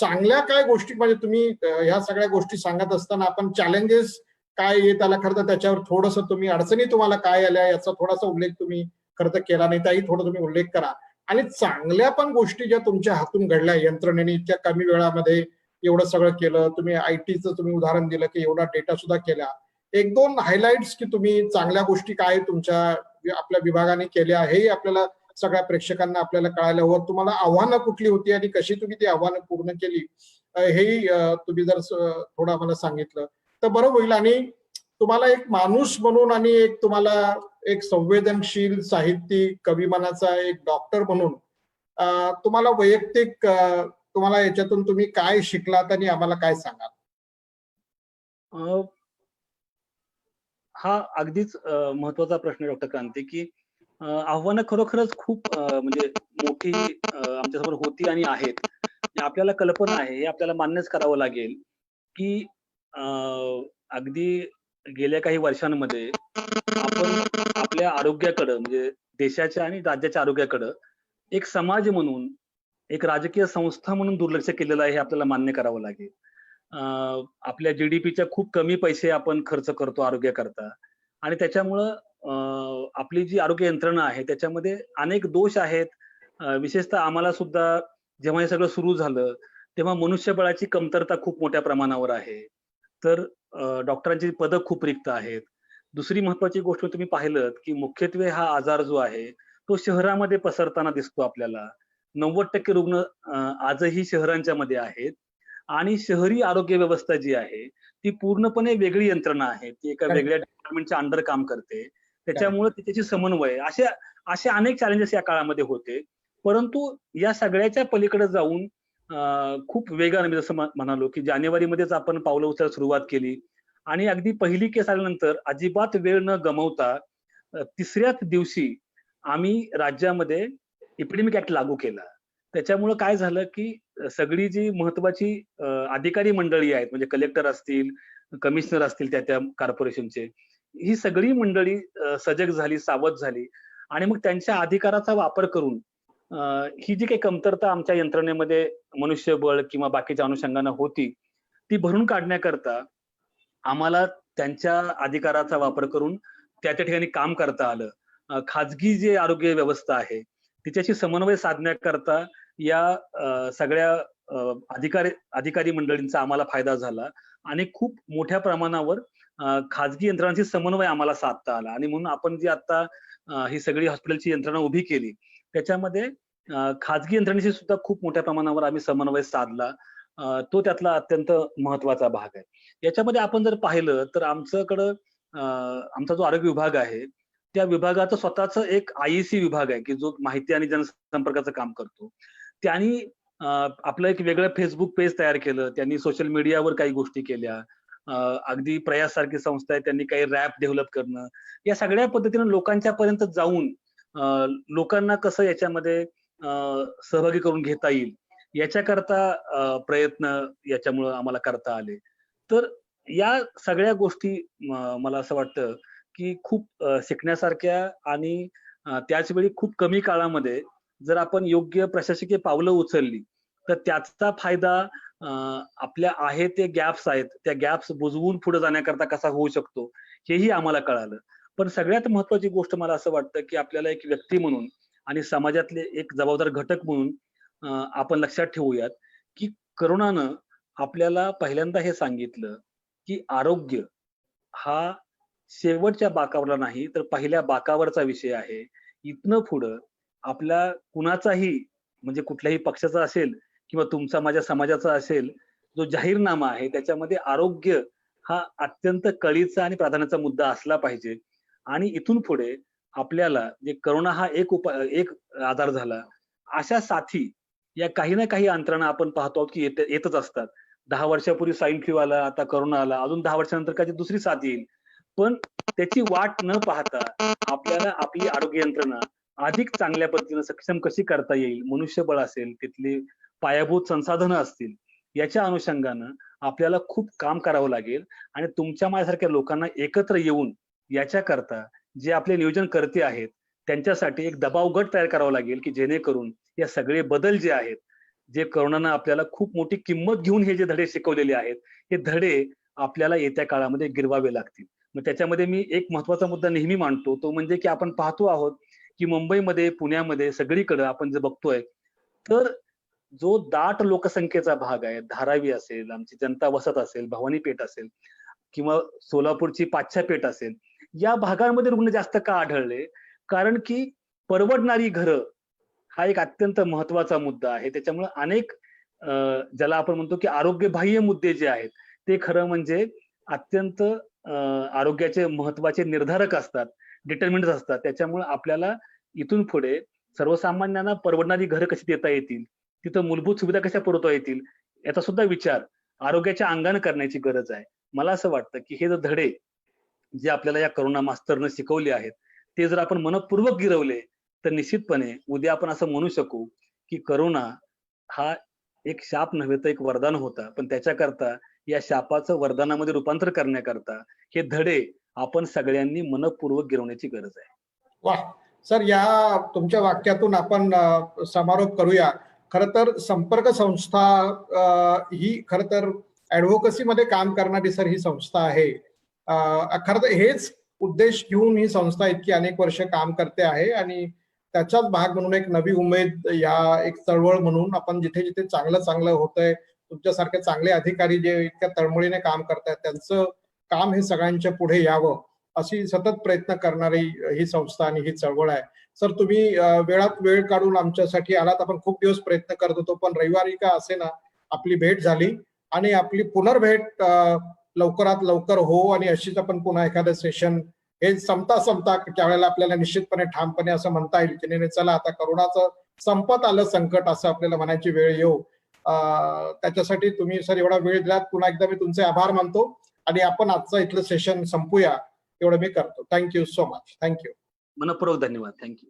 चांगल्या काय गोष्टी म्हणजे तुम्ही ह्या सगळ्या गोष्टी सांगत असताना आपण चॅलेंजेस काय येत आला खरं तर त्याच्यावर थोडंसं तुम्ही अडचणी तुम्हाला काय आल्या याचा थोडासा उल्लेख तुम्ही खरं तर केला नाही, त्याही थोडं तुम्ही उल्लेख करा. आणि चांगल्या पण गोष्टी ज्या तुमच्या हातून घडल्या, यंत्रणेने इतक्या कमी वेळामध्ये एवढं सगळं केलं, तुम्ही आयटीचं तुम्ही उदाहरण दिलं की एवढा डेटा सुद्धा केला. एक दोन हायलाइट्स की तुम्ही चांगल्या गोष्टी काय तुमच्या आपल्या विभागाने केल्या हेही आपल्याला सगळ्या प्रेक्षकांना आपल्याला कळायला हवं. तुम्हाला आव्हानं कुठली होती आणि कशी तुम्ही ती आव्हानं पूर्ण केली हेही तुम्ही जर थोडं आम्हाला सांगितलं तर बरं होईल. आणि तुम्हाला एक माणूस म्हणून आणि एक तुम्हाला एक संवेदनशील साहित्यिक कविमनाचा एक डॉक्टर म्हणून तुम्हाला वैयक्तिक तुम्हाला याच्यातून तुम्ही काय शिकलात आणि आम्हाला काय सांगाल? हा अगदीच महत्वाचा प्रश्न डॉक्टर क्रांती, की आव्हानं खरोखरच खूप म्हणजे मोठी आमच्यासमोर होती आणि आहेत. हे आपल्याला कल्पना आहे, हे आपल्याला मान्यच करावं लागेल, की अगदी गेल्या काही वर्षांमध्ये आपण आपल्या आरोग्याकडं म्हणजे देशाच्या आणि राज्याच्या आरोग्याकडं एक समाज म्हणून, एक राजकीय संस्था म्हणून दुर्लक्ष केलेलं आहे हे आपल्याला मान्य करावं लागेल. आपल्या जीडीपीच्या खूप कमी पैसे आपण खर्च करतो आरोग्याकरता आणि त्याच्यामुळं आपली जी आरोग्य यंत्रणा आहे त्याच्यामध्ये अनेक दोष आहेत. विशेषतः आम्हाला सुद्धा जेव्हा हे सगळं सुरू झालं तेव्हा मनुष्यबळाची कमतरता खूप मोठ्या प्रमाणावर आहे. तर डॉक्टरांची पदं खूप रिक्त आहेत. दुसरी महत्वाची गोष्ट तुम्ही पाहिलंत, की मुख्यत्वे हा आजार जो आहे तो शहरामध्ये पसरताना दिसतो आपल्याला. 90% रुग्ण आजही शहरांच्या मध्ये आहेत आणि शहरी आरोग्य व्यवस्था जी आहे ती पूर्णपणे वेगळी यंत्रणा आहे. ती एका वेगळ्या डिपार्टमेंटच्या अंडर काम करते. त्याच्यामुळे त्याच्याशी समन्वय असे अनेक चॅलेंजेस या काळामध्ये होते. परंतु या सगळ्याच्या पलीकडे जाऊन खूप वेगाने मी जसं म्हणालो, की जानेवारीमध्येच आपण पावलं उचलायला सुरुवात केली आणि अगदी पहिली केस आल्यानंतर अजिबात वेळ न गमावता तिसऱ्याच दिवशी आम्ही राज्यामध्ये एपिडेमिक ऍक्ट लागू केला. त्याच्यामुळं काय झालं, की सगळी जी महत्वाची अधिकारी मंडळी आहेत म्हणजे कलेक्टर असतील, कमिशनर असतील त्या कॉर्पोरेशनचे, ही सगळी मंडळी सजग झाली, सावध झाली आणि मग त्यांच्या अधिकाराचा वापर करून ही जी काही कमतरता आमच्या यंत्रणेमध्ये मनुष्यबळ किंवा बाकीच्या अनुषंगानं होती, ती भरून काढण्याकरता आम्हाला त्यांच्या अधिकाराचा वापर करून त्या ठिकाणी काम करता आलं. खाजगी जे आरोग्य व्यवस्था आहे तिच्याशी समन्वय साधण्याकरता या सगळ्या अधिकारी मंडळींचा आम्हाला फायदा झाला आणि खूप मोठ्या प्रमाणावर खाजगी यंत्रणांशी समन्वय आम्हाला साधता आला आणि म्हणून आपण जी आता ही सगळी हॉस्पिटलची यंत्रणा उभी केली त्याच्यामध्ये खाजगी यंत्रणेशी सुद्धा खूप मोठ्या प्रमाणावर आम्ही समन्वय साधला. तो त्यातला अत्यंत महत्वाचा भाग आहे. याच्यामध्ये आपण जर पाहिलं तर आमच्याकडं आमचा जो आरोग्य विभाग आहे त्या विभागाचं स्वतःचं एक आयईसी विभाग आहे की जो माहिती आणि जनसंपर्काचं काम करतो. त्यांनी आपलं एक वेगळं फेसबुक पेज तयार केलं. त्यांनी सोशल मीडियावर काही गोष्टी केल्या. अगदी प्रयास सारखी संस्था आहे त्यांनी काही रॅप डेव्हलप करणं या सगळ्या पद्धतीनं लोकांच्या पर्यंत जाऊन लोकांना कसं याच्यामध्ये सहभागी करून घेता येईल याच्याकरता प्रयत्न याच्यामुळं आम्हाला करता आले. तर या सगळ्या गोष्टी मला असं वाटतं की खूप शिकण्यासारख्या आणि त्याचवेळी खूप कमी काळामध्ये जर आपण योग्य प्रशासकीय पावलं उचलली तर त्याचा फायदा आपल्या आहे ते गॅप्स आहेत त्या गॅप्स बुजवून पुढे जाण्याकरता कसा होऊ शकतो हेही आम्हाला कळालं. पण सगळ्यात महत्वाची गोष्ट मला असं वाटतं की आपल्याला एक व्यक्ती म्हणून आणि समाजातले एक जबाबदार घटक म्हणून आपण लक्षात ठेवूयात की करोनानं आपल्याला पहिल्यांदा हे सांगितलं की आरोग्य हा शेवटच्या बाकावरला नाही तर पहिल्या बाकावरचा विषय आहे. इथनं पुढं आपला कुणाचाही म्हणजे कुठल्याही पक्षाचा असेल किंवा तुमचा माझ्या समाजाचा असेल जो जाहीरनामा आहे त्याच्यामध्ये आरोग्य हा अत्यंत कळीचा आणि प्राधान्याचा मुद्दा असला पाहिजे. आणि इथून पुढे आपल्याला जे करोना हा एक आजार झाला अशा साथी या काही ना काही अंतरानं आपण पाहतो की येतच असतात. 10 वर्षापूर्वी स्वाईन फ्लू आला, आता करोना आला, अजून 10 वर्षानंतर कधी दुसरी साथ येईल. पण त्याची वाट न पाहता आपल्याला आपली आरोग्य यंत्रणा अधिक चांगल्या पद्धतीने सक्षम कशी करता येईल, मनुष्यबळ असेल, तिथली पायाभूत संसाधनं असतील, याच्या अनुषंगानं आपल्याला खूप काम करावं लागेल आणि तुमच्या माझ्यासारख्या लोकांना एकत्र येऊन याच्याकरता जे आपले नियोजनकर्ते आहेत त्यांच्यासाठी एक दबाव गट तयार करावा लागेल की जेणेकरून या सगळे बदल जे आहेत, जे करोनानं आपल्याला खूप मोठी किंमत घेऊन हे जे धडे शिकवलेले आहेत, हे धडे आपल्याला येत्या काळामध्ये गिरवावे लागतील. मग त्याच्यामध्ये मी एक महत्वाचा मुद्दा नेहमी मांडतो, तो म्हणजे की आपण पाहतो आहोत की मुंबईमध्ये, पुण्यामध्ये सगळीकडे आपण जे बघतोय, तर जो दाट लोकसंख्येचा भाग आहे, धारावी असेल, आमची जनता वसत असेल, भवानी पेठ असेल किंवा सोलापूरची पाच्छा पेठ असेल, या भागांमध्ये रुग्ण जास्त का आढळले? कारण की परवडणारी घरं हा एक अत्यंत महत्वाचा मुद्दा आहे. त्याच्यामुळे अनेक ज्याला आपण म्हणतो की आरोग्यबाह्य मुद्दे जे आहेत, ते खरं म्हणजे अत्यंत आरोग्याचे महत्वाचे निर्धारक असतात, डिटर्मिनंट्स असतात. त्याच्यामुळे आपल्याला इथून पुढे सर्वसामान्यांना परवडणारी घरं कशी देता येतील, तिथं मूलभूत सुविधा कशा पुरवता येतील, याचा सुद्धा विचार आरोग्याच्या अंगानं करण्याची गरज आहे. मला असं वाटतं की हे जर धडे जे आपल्याला या करोना मास्तरनं शिकवले आहेत, ते जर आपण मनःपूर्वक गिरवले, तर निश्चितपणे उद्या आपण असं म्हणू शकू की करोना हा एक शाप नव्हे तर एक वरदान होता. पण त्याच्याकरता या शापाचं वरदानामध्ये रूपांतर करण्याकरता हे धडे आपण सगळ्यांनी मनःपूर्वक गिरवण्याची गरज आहे. वाह! सर, या तुमच्या वाक्यातून आपण समारोप करूया. खरं तर संपर्क संस्था ही खरं तर ॲडव्होकसीमध्ये काम करणारी सर ही संस्था आहे. खरं तर हेच उद्देश घेऊन ही संस्था इतकी अनेक वर्ष काम करते आहे आणि त्याचाच भाग म्हणून एक नवी उमेद या एक चळवळ म्हणून आपण जिथे जिथे चांगलं होतंय, तुमच्यासारखे चांगले अधिकारी जे इतक्या तळमळीने काम करतायत, त्यांचं काम हे सगळ्यांच्या पुढे यावं अशी सतत प्रयत्न करणारी ही संस्था आणि ही चळवळ आहे. सर, तुम्ही वेळात वेळ काढून आमच्यासाठी आलात. आपण खूप दिवस प्रयत्न करत होतो, पण रविवारी का असेना आपली भेट झाली आणि आपली पुनर्भेट लवकरात लवकर हो आणि अशीच आपण पुन्हा एखादं सेशन हे संपता त्यावेळेला आपल्याला निश्चितपणे ठामपणे असं म्हणता येईल की नाही चला आता करोनाचं संपत आलं संकट असं आपल्याला म्हणायची वेळ येऊ. त्याच्यासाठी तुम्ही सर एवढा वेळ दिलात, पुन्हा एकदा मी तुमचे आभार मानतो आणि आपण आजचं इथलं सेशन संपूया एवढं मी करतो. Thank you so much. थँक्यू. मनःपूर्वक धन्यवाद. थँक्यू.